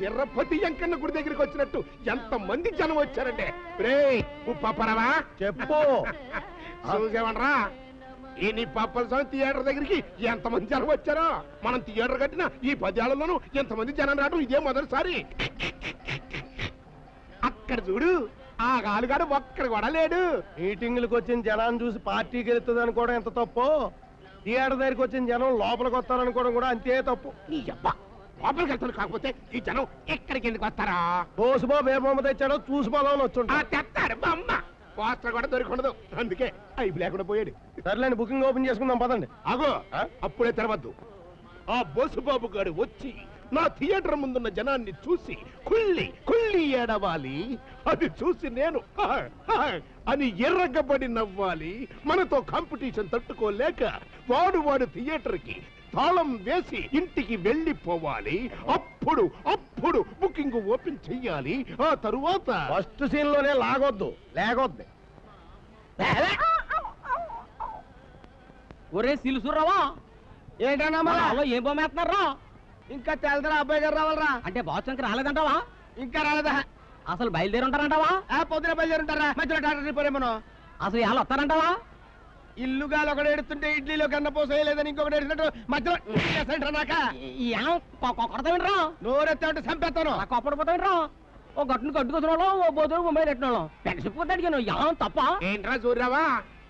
తిరుపతి వెంకన్న గుడి దగ్గరికి వచ్చినట్టు ఎంత మంది జనం వచ్చారంటే రేయ్ ఉప్పరవా చెప్పు చూసేవనరా ఈ నీ పప్పల స్వామి థియేటర్ దగ్గరికి ఎంతమంది జనం వచ్చారో మనం థియేటర్ కట్టిన ఈ 10 ఏళ్లలోనూ ఎంతమంది జనం రావడం ఇదే మొదటిసారి అక్కడ చూడు ఆ గాలుగాడు ఒక్కడ కూడా లేడు మీటింగ్లకు వచ్చిన జనాన్ని చూసి పార్టీకి వెళ్తుంది అనుకోవడం ఎంత తప్పు థియేటర్ దగ్గరికి వచ్చిన జనం లోపలికి వస్తారనుకోవడం కూడా అంతే తప్పు నీ అబ్బా లోపలికి వెళ్తాను కాకపోతే ఈ జనం ఎక్కడికి ఎందుకు వస్తారా బోసుబాబు ఏ బొమ్మ తెచ్చాడో చూసిపోదామని వచ్చుంటా తెస్తాడు బొమ్మ పోస్టర్ కూడా దొరికొండదు అందుకే అయిపు లేకుండా పోయాడు సర్లేండి బుకింగ్ ఓపెన్ చేసుకుందాం పదండి అగో అప్పుడే తెరవద్దు ఆ బోసుబాబు గారు వచ్చి నా థియేటర్ ముందున్న జనాన్ని చూసి కుళ్ళి ఏడవాలి అది చూసి నేను అని ఎర్రగబడి నవ్వాలి మనతో కాంపిటీషన్ తట్టుకోలేక వాడు థియేటర్ కి తాళం వేసి ఇంటికి వెళ్ళిపోవాలి అప్పుడు బుకింగ్ ఓపెన్ చెయ్యాలి ఆ తరువాత ఫస్ట్ సీన్ లోనే లాగొద్దు లేకొద్ది ఒరే సిలుసురావా ఏంటన్నా ఏం బొమ్మేస్తున్నారా ఇంకా తెలదరా అబ్బాయి గారు రావాలరా అంటే బాస్ ఇంకా రాలేదంటావా ఇంకా రాలేదా అసలు బయలుదేరి ఉంటారంటావా పొద్దున బయలుదేరుంటారా మధ్యలో డాక్టర్ రిపోరేమో అసలు ఎలా వస్తారంటావా ఇల్లుగాలు ఒకటి ఎడుతుంటే ఇడ్లీలో కన్న పోసేయలేదని ఇంకొకటి ఎడుతున్నట్టు మధ్యలో నాక కొడతావింట్రా నోరెత్తా ఉంటే చంపేస్తాను కొప్పడిపోతావింట్రా ఓ గట్టును కట్టుకొస్తున్నాడు ఓ బోధుడు ముంబై పెట్టినాడు పెంచిపోతే అడిగాను ఏం తప్ప ఏంట్రా చూడరావా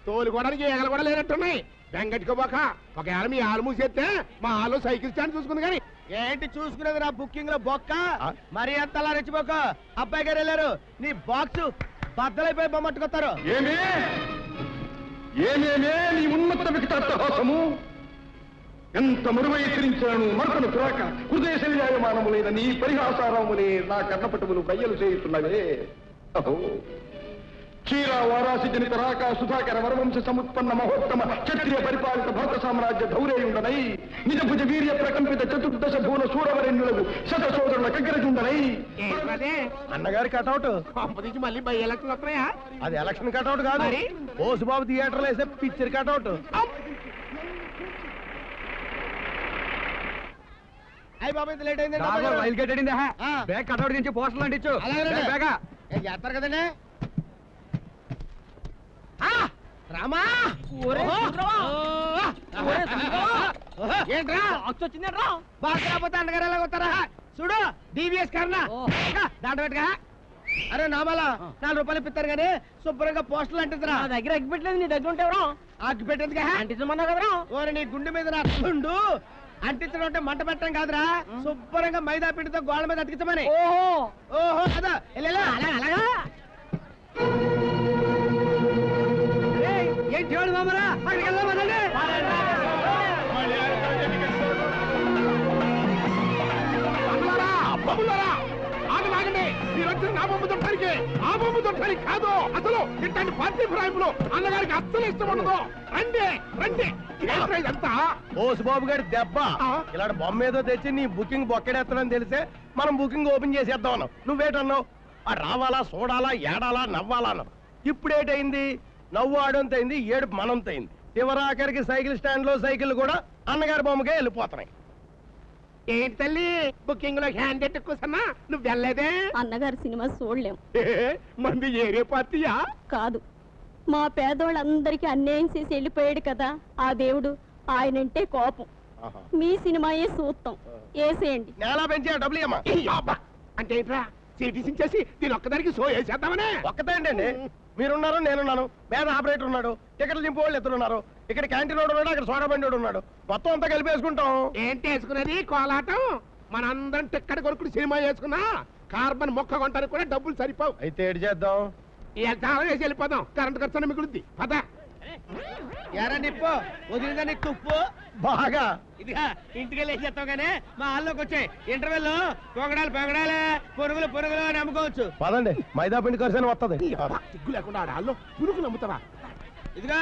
తోలుకోవడానికి ఏగలు కూడా లేనట్టున్నాయి వెంకటికోబాక ఒకవేళ మీ ఆలు మూసేస్తే మా ఆలు సైకిల్ స్టాండ్ చూసుకుంది కానీ ఏంటి చూసుకునేది నా బుకింగ్ లో బొక్క మరి అంతలా రెచ్చిపోక అబ్బాయి గారు వెళ్ళారు నీ బాక్స్ బద్దలైపోయి బొమ్మట్టుకొస్తారు ఏమేమే నీ ఉన్నత వికటాట్టహాసము ఎంత మరువై ఎచ్చరించాను మరొకను కురాక హృదయ శరీరాయమానములైన నీ పరిహాసారములే నా కర్ణపటములు బయ్యలు చేయుతున్నవే అహో క్షీర వారాసి జనిత రాక సుధాకర వరవంశ సముత్పన్న మహోత్తమ క్షత్రియ పరిపాలిత భరత సామ్రాజ్య ధౌరేయుండనై నిజ భుజ వీర్య ప్రకంపిత చతుర్దశ భూల సూరవరెన్యులకు శత సోదరుల కగ్గరజుండనై అన్నగారి కటౌట్ పంపదీసి మళ్ళీ బై ఎలక్షన్ వస్తున్నాయా అది ఎలక్షన్ కటౌట్ కాదు బోసుబాబు థియేటర్ లో వేసే పిక్చర్ కటౌట్ అయ్యి బాబు ఇంత లేట్ అయింది బ్యాగ్ కటౌట్ నుంచి పోస్టర్లు అంటించు చేస్తారు కదండి రామా ఏంట్రా వచ్చిందేట్రా బాగా రాకపోతే అన్నగారు ఎలా వస్తారా చూడు డివిఎస్ కారణా దాంట్లో పెట్టుగా అరే నామాల 4 రూపాయలు ఇప్పిస్తారు కానీ శుభ్రంగా పోస్టర్లు అంటిద్రా నా దగ్గర అగ్గి పెట్టలేదు నీ దగ్గర ఉంటేవరా అగ్గి పెట్టేందుగా అంటించమన్నా కదరా ఓరి నీ గుండె మీద నా గుండు అంటించడం అంటే మంట పెట్టడం కాదురా శుభ్రంగా మైదా పిండితో గోడ మీద అతికించమని ఓహో కదా అలాగా ఏంటి వాడు మామరా అక్కడికి వెళ్దామనండి ఆగండి మీరు వచ్చిన నా బొమ్మ దొట్టడానికి ఆ బొమ్మ దొట్టడానికి కాదు అసలు ఇట్లాంటి పార్టీ ఫిరాయింపులు అన్నగారికి అస్సలు ఇష్టం ఉండదు రండి ఇదంతా బాబు గారి దెబ్బ ఇలాంటి బొమ్మ ఏదో తెచ్చి నీ బుకింగ్ బొక్కెడేస్తానని తెలిసే మనం బుకింగ్ ఓపెన్ చేసేద్దాం అన్నావు నువ్వేటన్నావు రావాలా చూడాలా ఏడాలా నవ్వాలా అన్నావు ఇప్పుడేటైంది నవ్వు ఆడంతైంది ఏడుపు మనంతైంది చివరాఖరికి సైకిల్ స్టాండ్ లో సైకిల్ కూడా అన్నగారి బొమ్మకే వెళ్ళిపోతున్నాయి ఏంటి తల్లి బుకింగ్ లో హ్యాండ్ ఎట్టు కూసన్నా నువ్వు వెళ్ళలేదే అన్నగారు సినిమా చూడలేం మంది ఏరే పార్టీయా కాదు మా పేదోళ్ళందరికీ అన్యాయం చేసి వెళ్ళిపోయాడు కదా ఆ దేవుడు ఆయనంటే కోపం మీ సినిమాయే చూస్తాం వేసేయండి నేలా పెంచే డబ్బులు అమ్మా అంటే ఏంట్రా చేసి దీని ఒక్కదానికి షో వేసేద్దామనే ఒక్కటేంటండి మీరున్నారు నేనున్నాను పేద ఆపరేటర్ ఉన్నాడు టికెట్లు దింపు వాళ్ళు ఎత్తున్నారు ఇక్కడ క్యాంటీన్ వాడు ఉన్నాడు అక్కడ సోడా బండి ఉన్నాడు మొత్తం అంతా కలిపి వేసుకుంటాం ఏంటి వేసుకునేది కోలాటం మనందరం టిక్కెట్ కొనుక్కుని సినిమా వేసుకున్నా కార్బన్ మొక్క కొనడానికి కూడా డబ్బులు సరిపోవు అయితే ఏడు చేద్దాం వేసి వెళ్ళిపోదాం కరెంట్ ఖర్చు మిగులుద్ది పద ఎరా నిప్పు వదిలిందా నీకు తుప్పు బాగా ఇదిగా ఇంటికి వెళ్ళి చేస్తాం కానీ మా హాల్లోకి వచ్చాయి ఇంటర్వెల్ పొగడాలే పురుగులు అని అమ్ముకోవచ్చు పదండి మైదా పిండి ఖర్చు వస్తుంది సిగ్గు లేకుండా ఆడాల్లో పురుగులు అమ్ముతావా ఇదిగా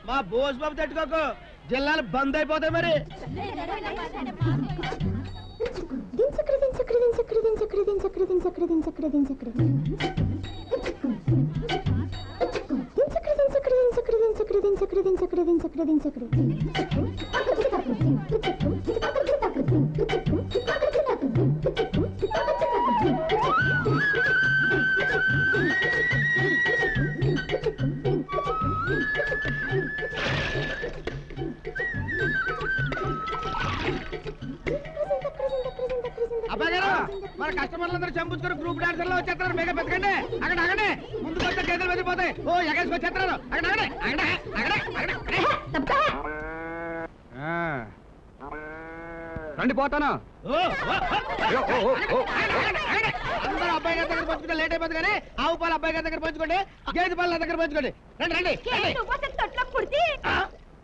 మా బోస్ బాబు తట్టుకోకు జిల్లాలు బంద్ అయిపోతాయి మరి మన కస్టమర్లందరూ చంపుకొని గ్రూప్ డాన్సర్లో వచ్చేస్తారు. బేగా పెతకండి. అక్కడ ఆగండి. ముందుకు వస్తే చేతులు వెళ్ళిపోతాయి. ఓ ఎగేసుకు వచ్చేస్తారు. అక్కడ ఆగండి. రండి పోతాను. అందరూ అబ్బాయి గారి దగ్గర పంచుకుంటే లేట్ అయిపోతుంది కానీ ఆవు పాలు అబ్బాయి గారి దగ్గర పంచుకోండి, గేదె పాలు నా దగ్గర పంచుకోండి. రండి రండి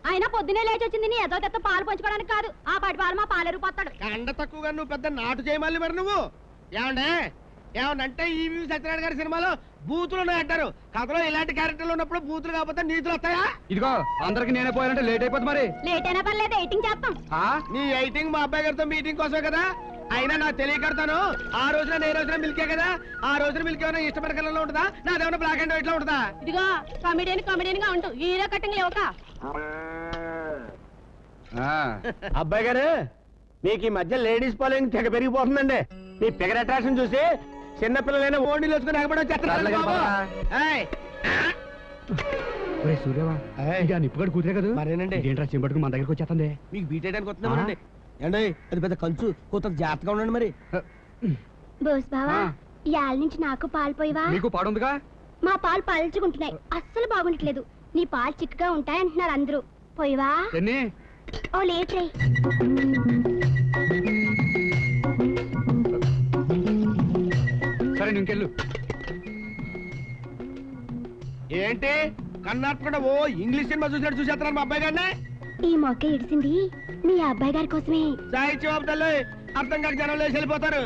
ఆయన పొద్దునే లేచి వచ్చింది నీ ఏదో తెత్త పాలు పంచుకోవడానికి కాదు. ఆ పాటి పాలు మా పాలేరు పోతాడు. కండ తక్కువగా నువ్వు పెద్ద నాటు చేయమల్లి మరి నువ్వు ఏమంటే ఈ సత్యనారాయణ గారి సినిమాలో బూతులు ఉన్నాయంటారు. కథలో ఇలాంటి క్యారెక్టర్లు ఉన్నప్పుడు బూతులు కాకపోతే నీతులు వస్తాయా? ఇదిగో అందరికి నేనే పోయాలంటే లేట్ అయిపోతుంది. మరి లేట్ అయినా పర్లేదు, ఎయిటింగ్ చేస్తాం. నీ ఎయిటింగ్ మా అబ్బాయి గారితో మీటింగ్ కోసమే కదా. అయినా నా తెలియకడతాను. ఆ రోజున నేను రోజున మిల్కే కదా. ఆ రోజున మిల్క్ ఏమైనా ఇష్టపడే కలర్లో ఉంటుందా, నాదేమైనా బ్లాక్ అండ్ వైట్ లో ఉంటుందా? ఇదిగో కమిడియన్ గా ఉంటూ హీరో కటింగ్ లేవుక. అబ్బాయి గారు మీకు ఈ మధ్య లేడీస్ ఫాలోయింగ్ తెగ పెరిగిపోతుందండి. మీ ఫిగర్ అట్రాక్షన్ చూసి చిన్నపిల్లలైనా ఓణీలు వేసుకుని ఎగబడి నిప్పుగడు కూతురే కదా. మరేనండి ఏంట్రా చెంపట్టుకు మన దగ్గరకు వచ్చేస్తుంది. మీకు బీట్ చేయడానికి వస్తున్నామండి. ఏండి అది పెద్ద కంచు కూత జాగ్రత్తగా ఉండండి. మరి బోస్ బావా ఇవాళ నుంచి నాకు పాలు పోయివా? నీకు పాడుందిగా. మా పాలు పలుచుకుంటున్నాయి, అస్సలు బాగుండట్లేదు. నీ పాలు చిక్కగా ఉంటాయి అంటున్నారు అందరూ. పోయివా? ఎన్ని ఓ లేట్రే. సరే ఇంకెళ్ళు. ఏంటి కన్నార్పకుండా ఓ ఇంగ్లీష్ సినిమా చూసినట్టు చూసేస్తున్నాను మా అబ్బాయి గారిని. ఈ మొక్క ఇడిసింది మీ అబ్బాయి గారి కోసమే. సాయించి బాబు తల్లి అర్థం కాక జనంలో వెళ్ళిపోతారు.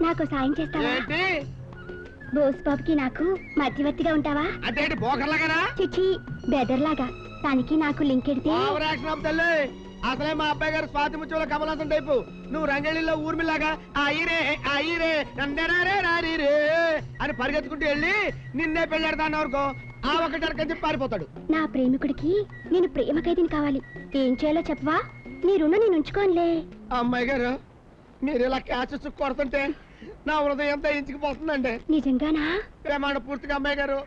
నాకు సాయం చేస్తావా? ఏంటి బోస్ బాబుకి నాకు మధ్యవర్తిగా ఉంటావా? అంటే బోకర్లాగానా? చిచ్చి బెదర్లాగా. తనకి నాకు లింక్ ఎడితే తల్లి అసలే మా అబ్బాయి గారు స్వాతి ముత్యంలో కమలాసం టైపు. నువ్వు రంగళ్ళిలో ఊర్మిలాగా అయ్యిరే నందరారే రారీరే అని పరిగెత్తుకుంటూ వెళ్ళి నిన్నే పెళ్ళాడతాను అనుకో, ఆ ఒకటి అరకని చెప్పి పారిపోతాడు. నా ప్రేమికుడికి నేను ప్రేమ ఖైదీని కావాలి. ఏం చేయాలో చెప్పవా? నీ రుణం నేను ఉంచుకోనులే. అమ్మాయి గారు మీరు ఇలా క్యాచ్ కొడుతుంటే నా హృదయం ఎంత ఇంచుకుపోతుందండి. నిజంగానా? ప్రేమాణ పూర్తిగా అమ్మాయి గారు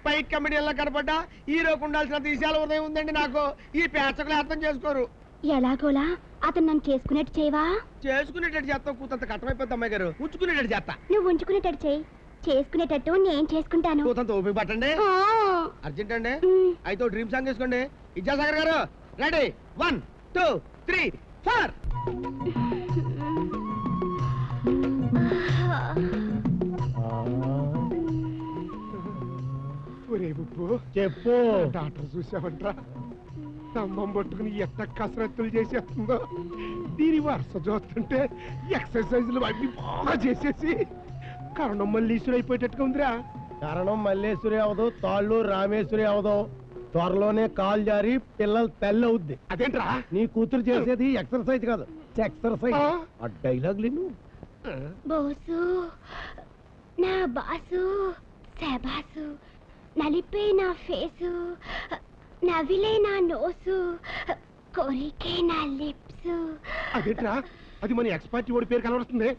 పైకి కమిడీల్లో కనపడ్డా హీరోకు ఉండాల్సినంత విషయాల హృదయం ఉందండి నాకు. ఈ పేచకులు అర్థం చేసుకోరు. ఎలాగోలా అతను నన్ను చేసుకునేట్టు చేయవా? చేసుకునేటట్టు చేస్తాం కూతంత కట్టమైపోద్ది అమ్మాయి గారు. ఉంచుకునేటట్టు చేస్తా. నువ్వు ఉంచుకునేటట్టు చేయి, చేసుకునేటట్టు నేను చేసుకుంటాను. కూతంత ఓపిక పట్టండి. అర్జెంట్ అండి. అయితే డ్రీమ్ సాంగ్ వేసుకోండి. విద్యాసాగర్ గారు రెడీ 1 2 3 4. చెప్పు. డాక్టర్ చూసావంట్రా, స్తంభం పట్టుకుని ఎట్ట కసరత్తులు చేసేస్తుందో. దీని వరుస చూస్తుంటే ఎక్సర్సైజులు అన్ని బాగా చేసేసి కరణం మల్లీశ్వరి అయిపోయేటట్టుగా ఉందిరా. కారణం మల్లేశ్వరి అవదు, తాళ్ళు రామేశ్వరి అవదు. త్వరలోనే కాలు జారి పిల్లలు తల్లి అవుద్ది. అదేంట్రా? నీ కూతురు చేసేది ఎక్సర్సైజ్ కాదు, ఎక్సర్సైజ్. ఆ డైలాగ్ బోసు నా బాసు శబాసు, నలిపే నా ఫేసు, నవిలే నా నోసు, కోరికే నా లిప్స్. అదేంట్రా? అది మన ఎక్స్పర్ట్ ఓడి పేరు కనబడుతుంది.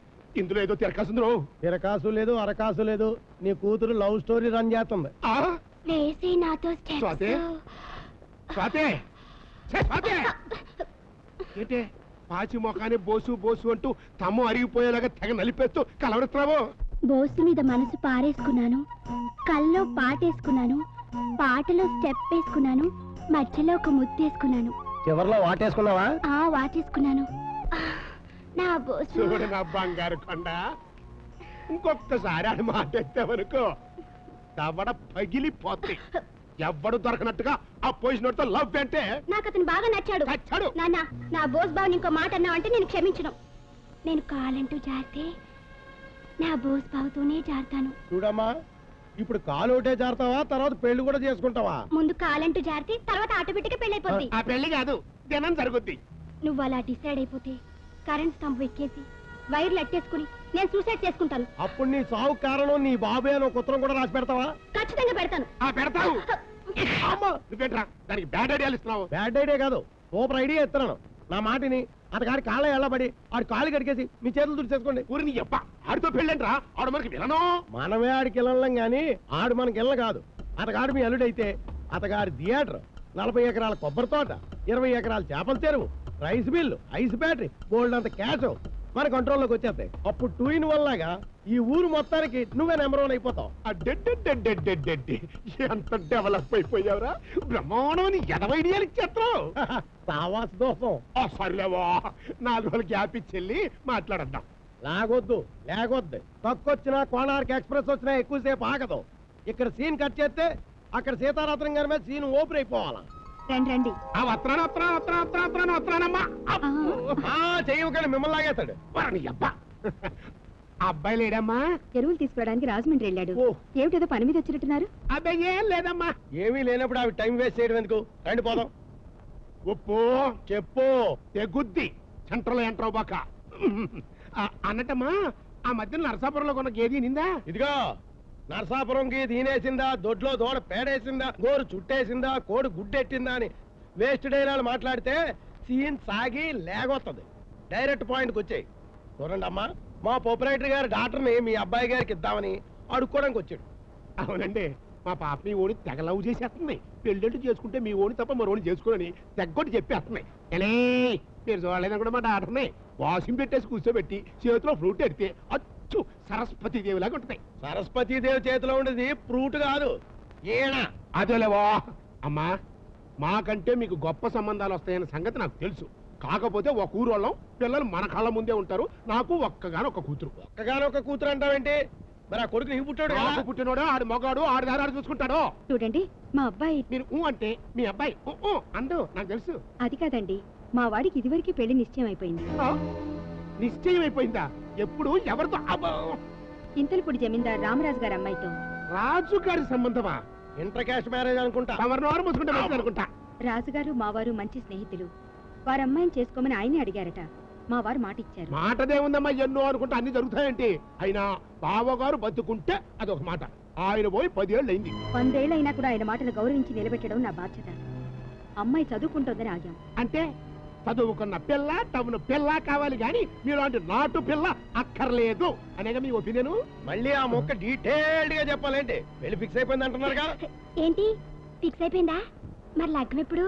ఇందులో ఏదో తిరకాసుందో. తిరకాసు లేదు, అరకాసు లేదు. నీ కూతురు లవ్ స్టోరీ రన్ చేస్తుంది. వేసి నాతో స్వాతి, స్వాతి, స్వాతి. ఏంటే పాచి మొఖాన్ని బోసు బోసు అంటూ తమ్ము అరిగిపోయేలాగా తెగ నలిపేస్తూ కలవరుస్తున్నావు? బోసు మీద మనసు పారేసుకున్నాను, కల్లో పాటేసుకున్నాను, పాటలో స్టెప్ వేసుకున్నాను, మధ్యలో ఒక ముత్తేసుకున్నాను, చివర్లో వాటేసుకున్నావా? వాటేసుకున్నాను. నా బోసు చూడు నా బంగారు కొండ, ఇంకొకసారి అని మాట ఎత్తావనుకో దవడ పగిలిపోద్ది. ఎవ్వడు దొరకనట్టుగా ఆ పొజిషన్ తో లవ్ అంటే. నాకు అతను బాగా నచ్చాడు. నాన్న, నా బోస్ బాబుని ఇంకో మాట అన్నావంటే నేను క్షమించను. నేను కాలంటూ జారితే నా బోస్ బాబుతోనే జారుతాను. చూడమ్మా, ఇప్పుడు కాలు ఒకటే జారుతావా, తర్వాత పెళ్లి కూడా చేసుకుంటావా? ముందు కాలంటూ జారితే తర్వాత ఆటోమేటిక్ పెళ్లి అయిపోద్ది. ఆ పెళ్లి కాదు, దినం జరుగుద్ది. నువ్వు అలా డిసైడ్ అయిపోతే కరెంట్ స్తంభం ఎక్కేసి వైర్లు అట్టేసుకుని నేను సూసైడ్ చేసుకుంటాను. అప్పుడు నీ సావు కారణం నీ బాబే అని ఒక ఉత్తరం కూడా రాసి పెడతావా? ఖచ్చితంగా పెడతాను. పెడతావు. నువ్వేంట్రా దానికి బ్యాడ్ ఐడియాలు ఇస్తున్నావు? బ్యాడ్ ఐడియా కాదు, సూపర్ ఐడియా ఇస్తున్నాను. నా మాటిని అతగాడి కాళ్ళ ఎల్లబడి ఆడి కాళ్ళు కడికేసి మీ చేతులు తుడిచేసుకోండి. ఊరిని ఎప్ప ఆడితో పెళ్ళంట్రా, ఆడు మనకి వినను. మనమే ఆడికి వెళ్ళం గాని ఆడు మనకి వెళ్ళ కాదు. అతగాడు మీ అల్లుడైతే అతగాడి థియేటర్, 40 ఎకరాల కొబ్బరి తోట, 20 ఎకరాల చేపల చెరువు, రైస్ మిల్లు, ఐస్ బ్యాటరీ, బోల్డ్ అంత క్యాష్, మన కంట్రోల్లోకి వచ్చేస్తాయి. అప్పుడు 2 in 1 లాగా ఈ ఊరు మొత్తానికి నువ్వే నెంబర్ 1 అయిపోతావు. ఎంత డెవలప్ అయిపోయావురా, బ్రహ్మాండమని 80 ఐడియాలు ఇచ్చేస్తావు. సావాస దోషం. సర్లేవా, 4 రోజులు గ్యాప్ ఇచ్చెళ్ళి మాట్లాడద్దాం. లాగొద్దు లేకొద్దు, తక్కువచ్చినా కోణార్క్ ఎక్స్ప్రెస్ వచ్చినా ఎక్కువసేపు ఆగదు. ఇక్కడ సీన్ కట్ చేస్తే అక్కడ సీతారాత్రం గారి మీద సీన్ ఓపెన్ అయిపోవాలా. రండి రండి. వత్రానమ్మా చెయ్యకండి, మిమ్మల్ని లాగేస్తాడు. అబ్బాయి లేడమ్మా? ఎరువులు తీసుకోవడానికి రాజమండ్రి వెళ్ళాడు. ఏమిటేదో పని మీద వచ్చినట్టున్నారు? అబ్బాయి ఏం లేదమ్మా. ఏమీ లేనప్పుడు అవి టైం వేస్ట్ చేయడం ఎందుకు? రండి పోదాం. ఉప్పు చెప్పు. తెగుద్ది సెంట్రల్ ఎంట్రో బాక అన్నట్టమ్మా, ఆ మధ్య నరసాపురంలో కొన్న గేది నిందా? ఇదిగో, నరసాపురంకి దీనేసిందా, దొడ్లో దోడ పేడేసిందా, గోరు చుట్టేసిందా, కోడి గుడ్డెట్టిందా అని వేస్ట్ డైలాలు మాట్లాడితే సీన్ సాగి లేగొత్తది. డైరెక్ట్ పాయింట్కి వచ్చాయి. చూడండి అమ్మా, మా ప్రొపరేటర్ గారు డాక్టర్ని మీ అబ్బాయి గారికి ఇద్దామని అడుక్కోవడానికి వచ్చాడు. అవునండి, మా పాప మీ ఓడి తెగ లవ్ చేసేస్తుంది. పెళ్ళిళ్ళు చేసుకుంటే మీ ఓడి తప్ప మరోని చేసుకోనని తెగ్గొట్టి చెప్పేస్తుంది. ఎలే మీరు చూడలేదని కూడా మా డాక్టర్ని వాషింగ్ పెట్టేసి కూర్చోబెట్టి చేతిలో ఫ్రూట్ ఎడితే అచ్చు సరస్వతి దేవిలాగా ఉంటుంది. సరస్వతీదేవి చేతిలో ఉండేది ఫ్రూట్ కాదు, ఈయన. అదేలేవా అమ్మా, మాకంటే మీకు గొప్ప సంబంధాలు వస్తాయన్న సంగతి నాకు తెలుసు. కాకపోతే ఒక ఊరు వాళ్ళం, పిల్లలు మన కళ్ళ ముందే ఉంటారు. నాకు ఒక్కగానొక్క కూతురు. ఒక్కగానొక్క కూతురు అంటావేంటి? మరి ఆ కొడుకు నీకు పుట్టాడు కదా? నాకు పుట్టినోడు ఆడు మగాడు, ఆడు దారాడు చూసుకుంటాడు. చూడండి, మా అబ్బాయి. మీరు అంటే మీ అబ్బాయి అంటూ నాకు తెలుసు. అది కాదండి, మా వాడికి ఇదివరకు పెళ్లి నిశ్చయం అయిపోయింది. నిశ్చయం అయిపోయిందా? ఎప్పుడు? ఎవరితో? ఇంతలపూడి జమీందార్ రామరాజు గారి అమ్మాయితో. రాజు గారి సంబంధమా? ఇంటర్ క్యాస్ట్ మ్యారేజ్ అనుకుంటా. ఎవరినోరు మూసుకుంటే మంచిది అనుకుంటా. రాజుగారు మావారు మంచి స్నేహితులు. వారి అమ్మాయిని చేసుకోమని ఆయనే అడిగారట. మా వారు మాట ఇచ్చారు. మాటదేముందమ్మా, ఎన్నో అనుకుంటే అన్ని జరుగుతాయంటే. అయినా బావగారు బతుకుంటే అదొక మాట. ఆయన పోయి 10 ఏళ్ళు అయింది. 100 ఏళ్ళైనా కూడా ఆయన మాటను గౌరవించి నిలబెట్టడం నా బాధ్యత. అమ్మాయి చదువుకుంటోందని ఆగాం. అంటే చదువుకున్న పిల్ల, టౌన్ పిల్ల కావాలి గాని మీలాంటి నాటు పిల్ల అక్కర్లేదు అనేగా మీ ఒపీనియన్. మళ్ళీ ఆ మొక్క డీటెయిల్డ్ గా చెప్పాలంటే పెళ్లి ఫిక్స్ అయిపోయింది అంటున్నారుగా? ఏంటి ఫిక్స్ అయిపోయిందా? మరి లగ్నం ఎప్పుడు?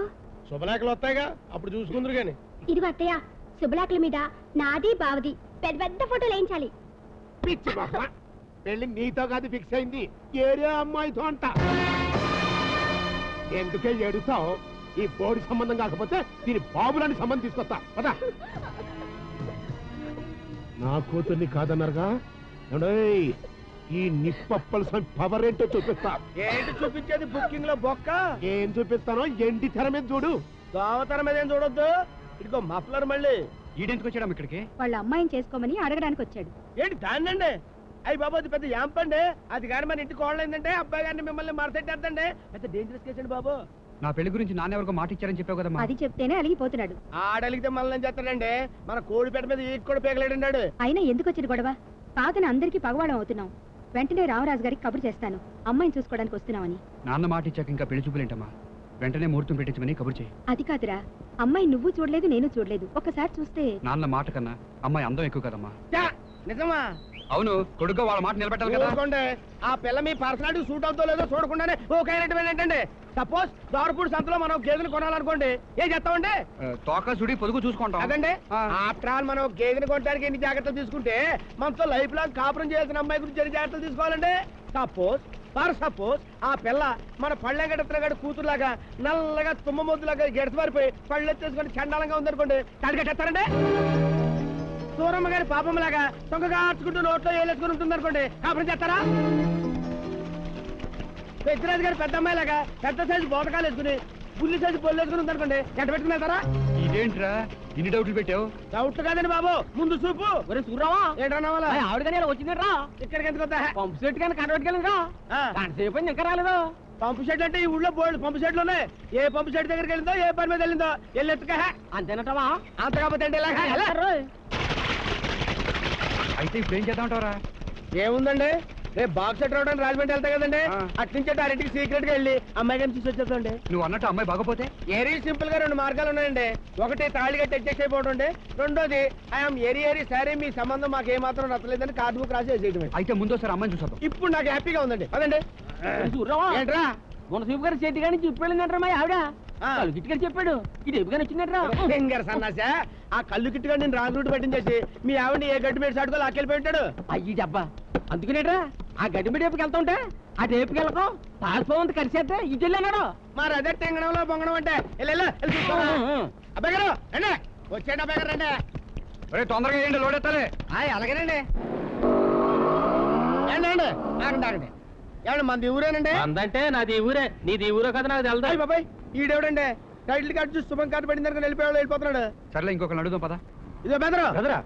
శుభలేఖలు వస్తాయిగా, అప్పుడు చూసుకుందరు గాని. ఇదిగో అత్తయ్య, శుభలేఖల మీద నాది బావది పెద్ద పెద్ద ఫోటోలు వేయించాలి. పిచ్చి బాబా, పెళ్లి నీతో కాదు ఫిక్స్ అయింది, ఏరియా అమ్మాయితో అంట. ఎందుకే ఏడుస్తావు? ఈ బోడి సంబంధం కాకపోతే దీని బాబులాంటి సంబంధం తీసుకొస్తా పదా. నా కూతుర్ని కాదన్నారుగా, ఈ నిప్పప్పల పవర్ ఏంటో చూపిస్తా. ఏంటి చూపించేది? బుకింగ్ లో బొక్క. ఏం చూపిస్తానో ఎండి తెర మీద చూడు. దోవతరం మీద ఏం చూడొద్దు. ఇదిగో మఫ్లర్. మళ్ళీ ఈడెందుకు వచ్చాడు ఇక్కడికి? వాళ్ళ అమ్మాయిని చేసుకోమని అడగడానికి వచ్చాడు. ఏంటి దాన్నండి? అయ్యి బాబు, అది పెద్ద యాంపండి. అది కానీ మన ఇంటికి కోడలేందంటే అబ్బాయి గారిని మిమ్మల్ని మరసెట్టేద్దండి. పెద్ద డేంజరస్ కేసు అండి బాబు. నా పెళ్లి గురించి నాన్న ఎవరికో మాట ఇచ్చారని చెప్పావు కదమ్మా. అది చెప్తేనే అలిగిపోతున్నాడు. ఆడలిగితే మనల్ని చేస్తాడండి. మన కోడిపేట మీద ఈ కూడా పేగలేడండి. అయినా ఎందుకు వచ్చిన గొడవ? కాదని అందరికీ పగవాడం అవుతున్నాం. వెంటనే రామరాజు గారికి కబురు చేస్తాను, అమ్మాయిని చూసుకోవడానికి వస్తున్నామని. నాన్న మాట ఇచ్చాక ఇంకా పెళ్లి చూపులేంటమ్మా? వెంటనే ముహూర్తం పెట్టించమని కబురు చేయి. అది కాదురా, అమ్మాయి నువ్వు చూడలేదు, నేను చూడలేదు. ఒక్కసారి చూస్తే. నాన్న మాట కన్నా అమ్మాయి అందం ఎక్కువ కదమ్మా. నిజమా? అవును, కొడుకు వాళ్ళ మాట నిలబెట్టాలి కదా. చూసుకోండి, ఆ పిల్ల మీ పర్సనాలిటీ సూట్ అవుతో లేదో చూడకుండానే ఓకే ఏంటంటే, సపోజ్ దారుపూడి సంతలో మనం గేదెని కొనాలనుకోండి, ఏం చేస్తామండి? తోక సుడి పొదుగు చూసుకుంటాం. అదండి. ఆఫ్టర్ ఆల్ మనం గేదెని కొనడానికి ఎన్ని జాగ్రత్తలు తీసుకుంటే మనతో లైఫ్ లాంగ్ కాపురం చేయాల్సిన అమ్మాయి గురించి ఎన్ని జాగ్రత్తలు తీసుకోవాలండి? సపోజ్ ఆ పిల్ల మన పళ్ళెగడతలగాడు కూతురులాగా నల్లగా తుమ్మ మొద్దులాగా గెడతమారిపోయి పళ్ళెత్తేసుకొని చండాలంగా ఉందనుకోండి, తాడిగట్టేస్తారండి. సూరమ్మ గారి పాపంలాగా తొంగగా ఆర్చుకుంటూ నోట్లో ఏలేసుకుని ఉంటుంది అనుకోండి, కాపురం చేస్తారా? పెద్దరాజు గారి పెద్ద అమ్మాయిలాగా పెద్ద సైజు బోటకాలు వేసుకుని బుల్లి సైజు బొల్లు వేసుకుని ఉందనుకోండి, ఎట్ట పెట్టుకుని వెళ్తారా? ఇదేంట్రా ఇన్ని డౌట్లు పెట్టావు? డౌట్ కాదండి బాబు, ముందు చూపు. చూడరావా? ఏంటన్నా ఆవిడ కానీ వచ్చిందట్రా. ఇక్కడికి ఎందుకు వద్దా? పంపు సెట్ కానీ కనబెట్టుకెళ్ళిరా. సేపు ఇంకా రాలేదు. పంపు షెడ్ అంటే ఈ ఊళ్ళో బోల్డ్ పంపు షెడ్లు ఉన్నాయి. ఏ పంపు షెడ్ దగ్గరికి వెళ్ళిందో, ఏ పని మీద వెళ్ళిందో వెళ్ళి ఎత్తుక. అంతేనటవా? అంత కాకపోతే అయితే ఇప్పుడు ఏం చేద్దామంటారా? ఏముందండి, రేపు బాక్స్ సెట్ రావడానికి రాజమండ్రి వెళ్తా కదండి, అట్నుంచి డైరెక్ట్ సీక్రెట్ గా వెళ్ళి అమ్మాయి గారిని చూసి వచ్చేద్దండి. నువ్వు అన్నట్టు అమ్మాయి బాగపోతే? ఏరీ సింపుల్ గా 2 మార్గాలు ఉన్నాయండి. ఒకటి తాళిగా టెక్స్ అయిపోవడం, రెండోది ఐఎమ్ ఏరీ సరే మీ సంబంధం మాకు ఏమాత్రం నచ్చలేదని కార్డు బుక్ రాసి వేసేయటమే. అయితే ముందోసారి అమ్మాయిని చూసాం. ఇప్పుడు నాకు హ్యాపీగా ఉందండి. అదండి. ఏంట్రా? మన సూపు గారి చేతి కానీ చెప్పి వెళ్ళిందంటారా మా ఆవిడ? కళ్ళు గిట్టుగా చెప్పాడు ఇది ఎప్పుగా వచ్చిందట్రా ఫింగర్ సన్నాసా ఆ కళ్ళు కిట్టుగా నేను రాంగ్ రూట్ పట్టించేసి మీ ఆవిడ ఏ గడ్డి మీద సాటుకో లాక్కెళ్ళిపోయి ఉంటాడు. అయ్యి డబ్బా అందుకునేట్రా ఆ గడ్డి మీద ఏపుకి వెళ్తా ఉంటే ఆ టేపుకి వెళ్ళకో పాల్పోవంత కలిసేస్తే ఇటు వెళ్ళాడు. మరి అదే తెంగడంలో పొంగడం అంటే అబ్బాయి గారు రండి, వచ్చేయండి అబ్బాయి గారు రండి. తొందరగా ఏంటి లోడెత్తాలి. అలాగేనండి. ఆగండి ఆగండి. ఏమండి మనది ఊరేనండి? అందంటే నాది ఊరే నీది ఊరో కదా నాకు తెలుదా. బాబాయ్ ఈడెవడండి టైటిల్ కార్డు చూసి శుభం కార్డు పడిన దగ్గర వెళ్ళిపోతున్నాడు. సర్లే ఇంకొకరు అడుగుదాం పదా. ఇదో బెదరు బ్రదరా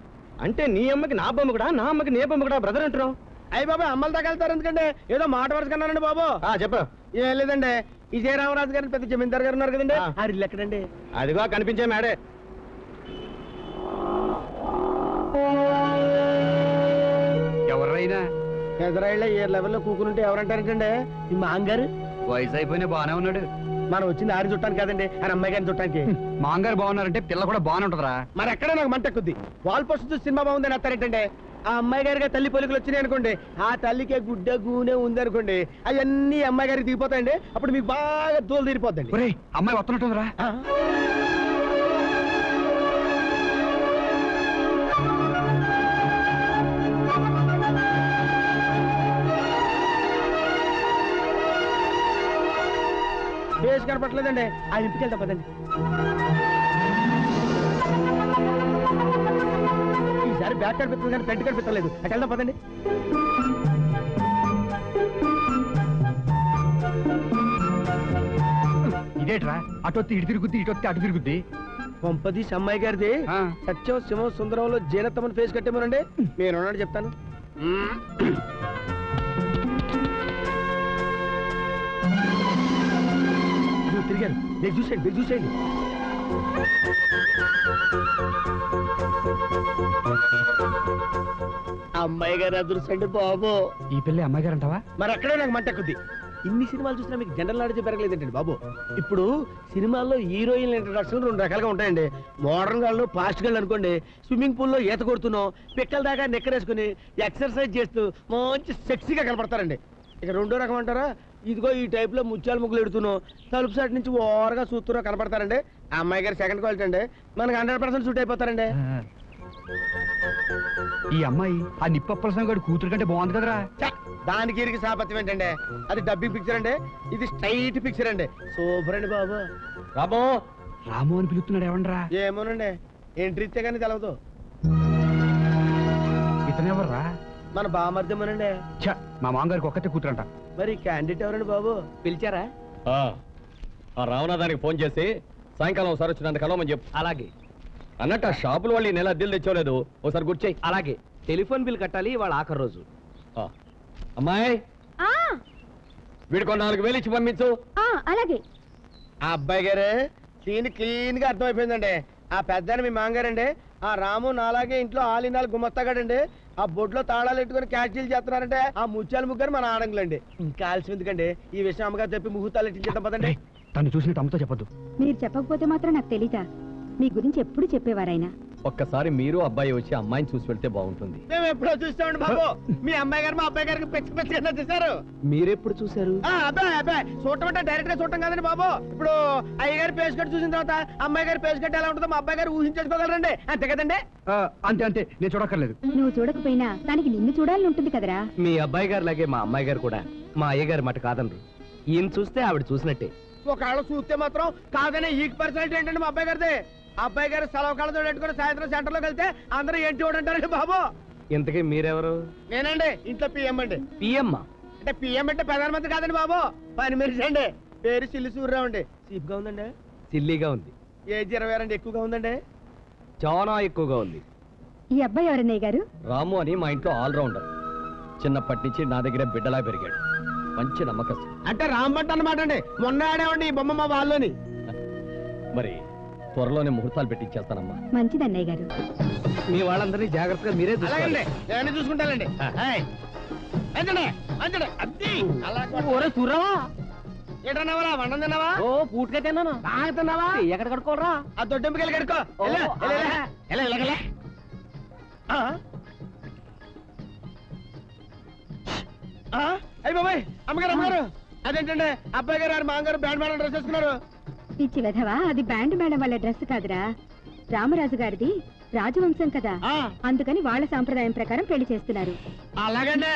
అంటే నీ అమ్మకి నా బొమ్మ కూడా నా అమ్మకి నీ బొమ్మ కూడా బ్రదర్ అంటున్నావు. అయ్యి బాబాయ్ అమ్మల దాకా వెళ్తారు ఎందుకంటే ఏదో మాట వరుస కన్నానండి బాబు. చెప్పు. ఏం లేదండి విజయరామరాజు గారిని పెద్ద జమీందారు గారు ఉన్నారు కదండి ఆ ఇల్లు ఎక్కడండి? అదిగో కనిపించే మేడే. ఎవరైనా ఎదురాళ్ళ ఏ లెవెల్లో కూకునుంటే ఎవరంటారంటండి ఈ మాంగారు. వయసు అయిపోయినా బాగానే ఉన్నాడు. మనం వచ్చింది ఆరి చుట్టానికి కాదండి ఆయన అమ్మాయి గారిని చుట్టానికి. మాంగారు బాగున్నారంటే పిల్ల కూడా బాగానే ఉంటదరా. మరి ఎక్కడ నాకు మంట ఎక్కుద్ది. వాల్ పోస్ట్ చూసి సినిమా బాగుందని అత్తారేంటండి. ఆ అమ్మాయి గారికి తల్లి పొలికలు వచ్చినాయి అనుకోండి, ఆ తల్లికి గుడ్డ గూనె ఉంది అనుకోండి, అవన్నీ అమ్మాయి గారికి దిగిపోతాయండి. అప్పుడు మీకు బాగా దూలు తీరిపోద్దండి. అమ్మాయి వస్తున్నట్టుందిరా. ఫేస్ కనపట్లేదండి ఆ ఇంటికి వెళ్తా పదండి. ఈసారి బ్యాక్ కనిపిస్తుంది కానీ ఫ్రంట్ కనిపించలేదు. అటు వెళ్దాం పదండి. ఇదేట్రా అటొత్తి ఇటు తిరుగుద్ది ఇటొత్తి అటు తిరుగుద్ది. కొంపదీసి అమ్మాయి గారిది సత్యం సింహం సుందరంలో జీనత్తమని ఫేస్ కట్టేమోనండి. నేను చెప్తాను. తిరిగారు చూసేయండి చూసేయండి. అమ్మాయి గారు అదృష్టండి బాబు. ఈ పిల్ల అమ్మాయి గారు అంటావా? మరి అక్కడే నాకు మంట ఎక్కుద్ది. ఇన్ని సినిమాలు చూసినా మీకు జనరల్ నాలెడ్జ్ పెరగలేదండి బాబు. ఇప్పుడు సినిమాల్లో హీరోయిన్ ఇంట్రడక్షన్ 2 రకాలుగా ఉంటాయండి. మోడర్న్ గాళ్ళు ఫాస్ట్ గాళ్ళు అనుకోండి స్విమ్మింగ్ పూల్లో ఈత కొడుతున్నాం పిక్కల దాకా నెక్కరేసుకుని ఎక్సర్సైజ్ చేస్తూ మంచి సెక్సీగా కనపడతారండి. ఇక 2వ రకం అంటారా, ఇదిగో ఈ టైప్ లో ముత్యాల ముగ్గులు ఎడుతున్నాం తలుపు సైడ్ నుంచి ఓవర్గా చూస్తూ కనపడతారండి. ఆ అమ్మాయి గారు సెకండ్ క్వాలిటీ అండి. మనకి 100% సూట్ అయిపోతారండి. ఈ అమ్మాయి ఆ నిప్పప్పలసం గారి కూతురు కంటే బాగుంది కదరా. దానికి ఇరికి సాపత్యం ఏంటండి, అది డబ్బింగ్ పిక్చర్ అండి, ఇది స్ట్రైట్ పిక్చర్ అండి. సూపర్ అండి బాబు. రాబో రాము అని పిలుస్తున్నాడు ఏమండ్రా? ఏమోనండి ఎంట్రీ ఇస్తే కానీ తెలవదు. ఇతనెవర్రా? మన బామర్దమనండి. మా మామగారికి ఒక్కతే కూతురంట. మరి క్యాండిడేట్ ఎవరండి బాబు? పిలిచారా? ఆ రావణాదానికి ఫోన్ చేసి సాయంకాలం ఒకసారి వచ్చినంత కలవమని చెప్పు. అలాగే. అన్నట్టు ఆ షాపుల వాళ్ళు ఈ నెల అద్దెలు తెచ్చోలేదు, ఒకసారి గుర్చేయి. అలాగే. టెలిఫోన్ బిల్ కట్టాలి వాళ్ళ ఆఖరి రోజు. అమ్మాయి వీడికి 4,000 ఇచ్చి పంపించు. అలాగే. ఆ అబ్బాయి గారు సీన్ క్లీన్ గా అర్థమైపోయిందండి. ఆ పెద్ద మీ మాంగారండి. ఆ రాము నాలాగే ఇంట్లో ఆలినాలు గుమస్తాగాడండి. ఆ బొడ్లో తాళాలు పెట్టుకుని క్యాషీలు చేస్తున్నారంటే ఆ ముత్యాల ముగ్గురు మన ఆడంగులండి. ఇంకా ఆలస్యం ఎందుకండి, ఈ విషయం అమ్మగారు చెప్పి ముహూర్తాలు ఎట్టించేద్దాం పదండి. తను చూసినట్టు అమ్మతో చెప్పొద్దు. మీరు చెప్పకపోతే మాత్రం నాకు తెలీదా? మీ గురించి ఎప్పుడు చెప్పేవారాయన. ఒక్కసారి మీరు అబ్బాయి వచ్చి అమ్మాయిని చూసి వెళ్తే బాగుంటుంది. మేము ఎప్పుడో చూస్తామండి బాబు. మీ అమ్మాయి గారు మా అబ్బాయి గారికి పిచ్చి చూసారు. మీరెప్పుడు చూసారు? అబ్బాయి చూడటం అంటే డైరెక్ట్ గా చూడటం కాదండి బాబు. ఇప్పుడు అయ్యగారి పేస్ కట్ చూసిన తర్వాత అమ్మాయి గారి పేస్ కట్ ఎలా ఉంటుందో మా అబ్బాయి గారు ఊహించేసుకోగలరండి. అంతే కదండి? అంతే నేను చూడక్కర్లేదు. నువ్వు చూడకపోయినా దానికి నిన్ను చూడాలని ఉంటుంది కదరా. మీ అబ్బాయి గారు లాగే మా అమ్మాయి గారు కూడా మా అయ్యగారి మాట కాదనరు. ఈయన చూస్తే ఆవిడ చూసినట్టే. ఒకవేళ చూస్తే మాత్రం కాదనే ఈ పర్సనాలిటీ ఏంటండి మా అబ్బాయి గారిది. అబ్బాయి గారు సెలవు కాళ్ళతో పెట్టుకుని సాయంత్రం సెంటర్ లోకి వెళ్తే అందరూ ఏంటి చూడంటారండి బాబు. ఇంతకీ మీరెవరు? నేనండి ఇంట్లో పిఎం అండి. పిఎం అంటే పిఎం అంటే ప్రధానమంత్రి కాదండి బాబు, పని మనిషి అండి. పేరు సిల్లి సూర్యరావు అండి. చీప్ గా ఉందండి. సిల్లీగా ఉంది. ఏజ్ 20 ఎక్కువగా ఉందండి. చాలా ఎక్కువగా ఉంది. ఈ అబ్బాయి ఎవరన్నయ్య గారు? రాము అని మా ఇంట్లో ఆల్రౌండర్. చిన్నప్పటి నుంచి నా దగ్గర బిడ్డలా పెరిగాడు. మంచి నమ్మకం. అంటే రాంబట్ అన్నమాట అండి. మొన్న ఆడేవండి ఈ బొమ్మ మా వాళ్ళని. మరి త్వరలోనే ముహూర్తాలు పెట్టించేస్తానమ్మా. మంచిదన్నయ్య గారు. మీ వాళ్ళందరినీ జాగ్రత్తగా మీరే అలాగండి నేను చూసుకుంటానండి. ఒరే చూడరావా? ఏటన్నావా వండం తిన్నావా? ఓ పూటగా తిన్నాను. బాగా తిన్నావా? ఎక్కడ కడుకోరా? ఆ దొడ్డెంపుకెళ్ళి కడుకో. అయ్యి బాబాయ్ అమ్మగారు అమ్మగారు అదేంటండి అబ్బాయి గారు మామగారు బ్యాండ్ మేడం డ్రెస్ వేసుకున్నారు. పిచ్చి వెధవా, అది బ్యాండ్ మేడం వాళ్ళ డ్రెస్ కాదురా. రామరాజు గారిది రాజవంశం కదా, అందుకని వాళ్ళ సాంప్రదాయం ప్రకారం పెళ్లి చేస్తున్నారు. అలాగండి,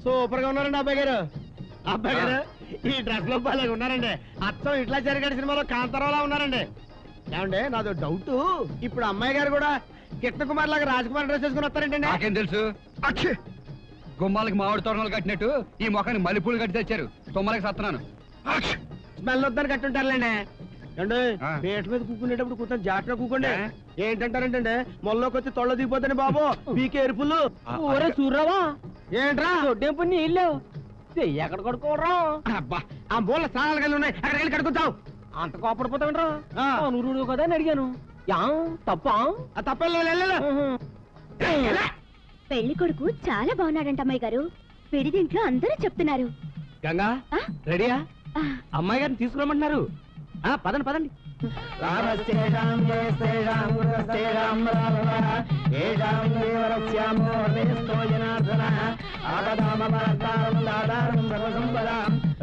సూపర్ గా ఉన్నారండి అబ్బాయి గారు. అబ్బాయి గారు ఈ డ్రెస్ లో బాగా ఉన్నారండి. అచ్చం ఇట్లా జరిగాడు సినిమాలో కాంతారావులా ఉన్నారండి. ఏమండి నాదో డౌట్, ఇప్పుడు అమ్మాయి గారు కూడా కిట్న కుమార్ లాగా రాజకుమార్ డ్రెస్ వేసుకుని వస్తారంటే నాకేం తెలుసు? గుమ్మాలకి మామిడి తోరణాలు కట్టినట్టు ఈ మొఖానికి మల్లెపూలు కట్టి తెచ్చారు. తుమ్మలకి సత్తున్నాను. స్మెల్ వద్దని కట్టుంటారులేండి. అండి పేట మీద కూకునేటప్పుడు కూర్చొని జాగ్రత్తగా కూకోండి. ఏంటంటారంటే మొల్లోకి వచ్చి తొళ్ళ దిగిపోతాను బాబు, మీకే ఎరుపులు. ఊరే చూడరావా ఏంట్రా దొడ్డేపు నీళ్ళు ఎక్కడ కొడుకోరా? అబ్బా, ఆ మూల స్నానాలు కలిగి ఉన్నాయి, అక్కడ వెళ్ళి కడుకుంటావు. అంత కోపడిపోతావంటరా? నూరు కదా అని అడిగాను. యా తప్ప తప్పలేదు. పెళ్లి కొడుకు చాలా బాగున్నాడంట అమ్మాయి గారు, పెడిదింట్లో అందరూ చెప్తున్నారు. గంగా రెడీయా? అమ్మాయి గారిని తీసుకురమ్మంటున్నారు. పదండి పదండి.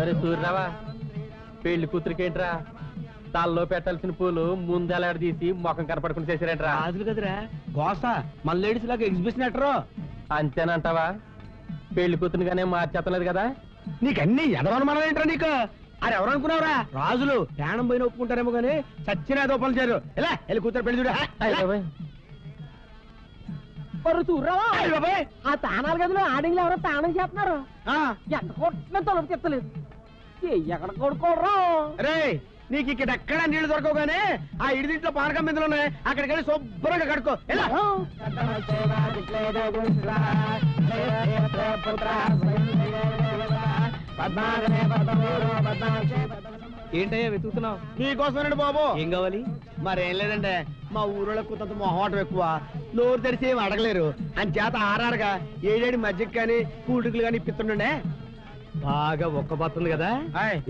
అరే సూర్యరావా, పెళ్లి కూతురికేంట్రా తాళ్ళలో పెట్టాల్సిన పూలు ముందెలాడ తీసి మొఖం కనపడకుండా చేశారేంట్రా? రాజులు కదరా గోస, మన లేడీస్ లాగా ఎగ్జిబిషన్ ఎట్టరు. అంతేనంటావా? పెళ్లి కూతురుగానే మార్చేస్తలేదు కదా. నీకన్నీ ఎదవనుమానం ఏంట్రా నీకు? అది ఎవరు అనుకున్నావురా? రాజులు ప్రాణం పోయిన ఒప్పుకుంటారేమో గానీ చచ్చిన ఏదో పనులు చేయరు. ఎలా వెళ్ళి కూతురు పెళ్లి చూడ. చూడరావా, ఆ తానాలు గదిలో ఆడింగ్లు ఎవరో తానం చేస్తున్నారు. ఎంత కొట్టినా తలుపు చెప్తలేదు. ఎక్కడ కొడుకోరా? రే నీకు ఇక్కడ ఎక్కడ నీళ్లు దొరకవు గానీ ఆ ఇడిదింట్లో పానకం బిందులు ఉన్నాయి, అక్కడికి వెళ్ళి శుభ్రంగా కడుక్కో. ఎలా ఏంటయ్యా వెతుకుతున్నావు? నీకోసమేనండి బాబు. ఏం కావాలి? మరేం లేదండి, మా ఊరిలో కొంత మొహమాటం ఎక్కువ, నోరు తెరిచి ఏం అడగలేరు. అని చేత ఆరారుగా ఏడేడి మజ్జిగ కానీ కూల్ డ్రింకులు కానీ ఇప్పిస్తుండే. బాగా ఒక్కబోతుంది కదా,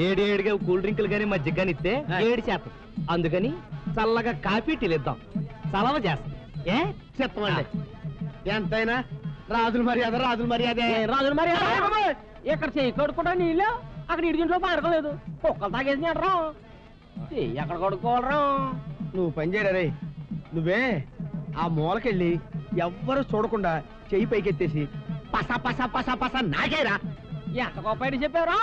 ఏడేడిగా కూల్ డ్రింకులు కానీ మజ్జిగ కానీ ఇస్తే 7 అందుకని చల్లగా కాఫీ టీలు ఇద్దాం, చలవ చేస్తాం. ఏ చెప్పండి, ఎంతైనా రాజుల మర్యాద రాజుల మర్యాదే. రాజుల మర్యాద ఇక్కడ చేయి కడుక్కుంటా నీళ్ళు, అక్కడ ఇడిగింట్లో పారకలేదు, కుక్కలు తాగేసి అంటారా? ఎక్కడ కొడుకోవాలరా? నువ్వు పని చేయరా రే, నువ్వే ఆ మూలకెళ్ళి ఎవ్వరు చూడకుండా చెయ్యి పైకెత్తేసి పస పస పస పస నాకేరా. ఎంత గొప్ప చెప్పారా?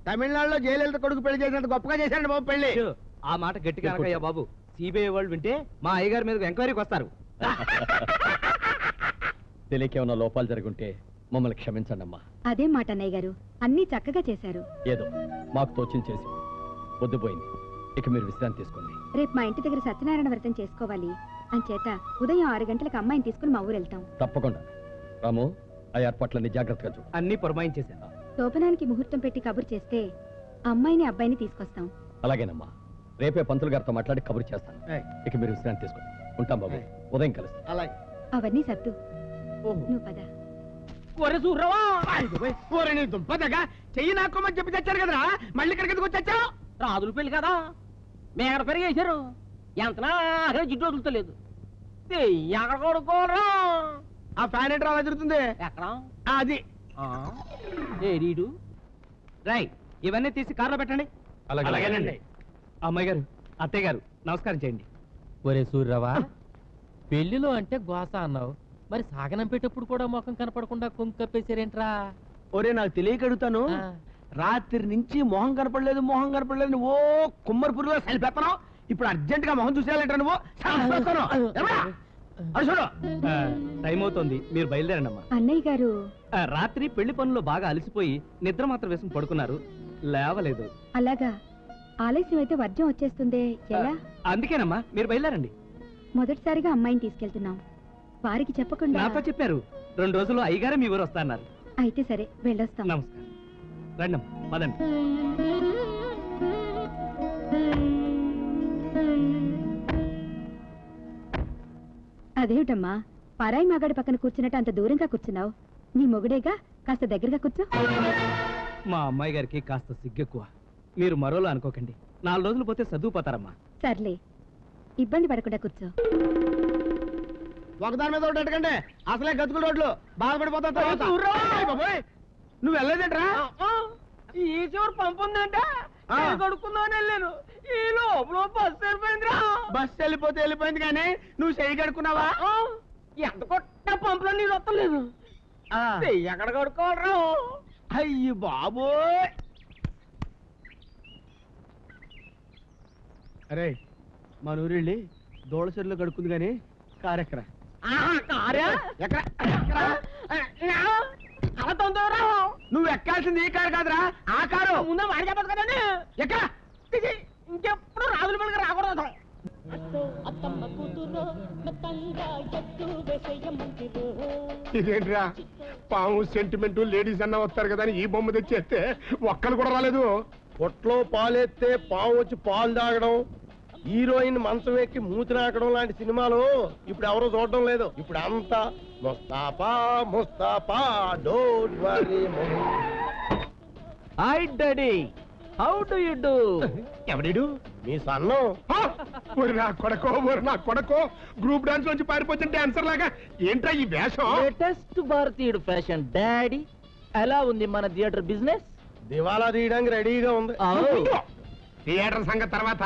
తమిళనాడులో జయలలిత కొడుకు పెళ్లి చేసినంత గొప్పగా చేశాడు బాబు పెళ్లి. ఆ మాట గట్టిగా అనకయ్యా బాబు, సిబిఐ వాళ్ళు వింటే మా అయ్యగారి మీద ఎంక్వైరీకి వస్తారు. తెలియకేమన్నా లోపాలు జరుగుంటే మమ్మల్ని క్షమించండి అమ్మా. అదే మాట అన్నయ్య గారు, అన్నీ చక్కగా చేశారు. ఏదో మాకు తోచింది చేసి పొద్దుపోయింది, ఇక మీరు విశ్రాంతి తీసుకోండి. రేపు మా ఇంటి దగ్గర సత్యనారాయణ వ్రతం చేసుకోవాలి, అంచేత ఉదయం 6 గంటలకు అమ్మాయిని తీసుకుని మా ఊరు వెళ్తాం. తప్పకుండా రాము, ఆ ఏర్పాట్లన్నీ జాగ్రత్తగా చూడు. అన్ని పురమాయించేసాను. శోభనానికి ముహూర్తం పెట్టి కబురు చేస్తే అమ్మాయిని అబ్బాయిని తీసుకొస్తాం. అలాగేనమ్మా, రేపే పంతులు గారితో మాట్లాడి కబురు చేస్తాను. ఇక మీరు విశ్రాంతి తీసుకోండి. ఉంటాం బాబు, ఉదయం కలుస్తాం. అలాగే అవన్నీ సర్దు, నువ్వు పద. దుంపదగా చెయ్యి నాకోమని చెప్పి తెచ్చారు కదరా, మళ్ళీ ఇక్కడికి ఎందుకు వచ్చావు? రాజుల పెళ్లి కదా, మేడ పెరిగేశారు, ఎంత జిడ్డు వదులుతలేదు. ఎక్కడ కొడుకోరా? ఆ ఫ్యాన్ ఏంటర్ అలా తిరుగుతుంది. ఎక్కడ అది ఏడు రై, ఇవన్నీ తీసి కార్లో పెట్టండి. అలాగేనండి. అమ్మాయి గారు, అత్తయ్య గారు, నమస్కారం చేయండి. ఒరే సూర్యరావా, పెళ్లిలో అంటే గోస అన్నావు, మరి సాగనంపేటప్పుడు కూడా ముఖం కనపడకుండా కుంకప్పేసారేంట్రా? ఒరే నాకు తెలియక అడుగుతాను, రాత్రి నుంచి మొహం కనపడలేదు మొహం కనపడలేదు నువ్వు కుమ్మరిపురిలో సరిపెత్తనావు. ఇప్పుడు అర్జెంట్ గా మొహం చూసేయాలంట నువ్వు. టైం అవుతుంది, మీరు బయలుదేరండి అమ్మా. అన్నయ్య గారు రాత్రి పెళ్లి పనుల్లో బాగా అలసిపోయి నిద్ర మాత్రం వేసుకుని పడుకున్నారు, లేవలేదు. అలాగా, ఆలస్యం అయితే వర్జం వచ్చేస్తుందే, ఎలా? అందుకేనమ్మా మీరు బయలుదేరండి. మొదటిసారిగా అమ్మాయిని తీసుకెళ్తున్నాం, వారికి చెప్పకుండా. నాతో చెప్పారు, 2 రోజుల్లో అయ్యగారే మీ ఊరు వస్తా అన్నారు. అయితే సరే, వెళ్ళొస్తాం. నమస్కారం. రండమ్మా, పదండి. అదేమిటమ్మా, పరాయి మగాడి పక్కన కూర్చున్నట్టు అంత దూరంగా కూర్చున్నావు? నీ మొగుడేగా, కాస్త దగ్గరగా కూర్చో. మా అమ్మాయి గారికి కాస్త సిగ్గెక్కువ, మీరు మరోలో అనుకోకండి. 4 రోజులు పోతే చదువుపోతారమ్మా. సర్లే, ఇబ్బంది పడకుండా కూర్చో. ఒకదాని మీద ఒకటి అడగండి, అసలే గతుకుల రోడ్లు బాధపడిపోతాం తర్వాత. నువ్వు వెళ్ళలేదంట్రా? ఈ చివరి పంపు ఉందంటే కడుక్కుందామని వెళ్ళాను. ఈ లోపల బస్సు వెళ్ళిపోయిందిరా. బస్సు వెళ్ళిపోయింది కానీ నువ్వు చెయ్యి కడుక్కున్నావా? ఎంత కొట్ట పంపులో నీళ్ళు వస్తలేదు. ఎక్కడ కడుక్కోవాలరా? అయ్యి బాబోయ్. అరే మన ఊరెళ్ళి దోళ చెరువులో గడుక్కుంది కానీ కారెక్కరా? నువ్వు ఎక్కాల్సింది ఈ కారు కాదురా, ఆ కారు. ముందే వాడి చెప్పదు కదండి. ఎక్కడ? ఇంకెప్పుడు రాజుల పండుగ రాకూడదు. ఇదేంట్రా పాము సెంటిమెంట్ లేడీస్ అన్న వస్తారు కదా అని ఈ బొమ్మ తెచ్చేస్తే ఒక్కరు కూడా రాలేదు. పొట్లో పాలెత్తే పాము వచ్చి పాలు తాగడం, హీరోయిన్ మంచం ఎక్కి మూతి నాకడం లాంటి సినిమాలు ఇప్పుడు ఎవరు చూడడం లేదు. ఇప్పుడు అంతా Mustafa Mustafa don't worry. Hi daddy, how do you do? ఎవడీడు? మీ సన్నం. నా కొడకో గ్రూప్ డాన్స్ నుంచి పారిపోతుంది డాన్సర్ లాగా. ఏంట్రా ఈ వేషం? లేటెస్ట్ భారతీయుడు ఫ్యాషన్ డాడీ. ఎలా ఉంది మన థియేటర్ బిజినెస్? దివాలా తీయడానికి రెడీగా ఉంది. థియేటర్ సంగతి తర్వాత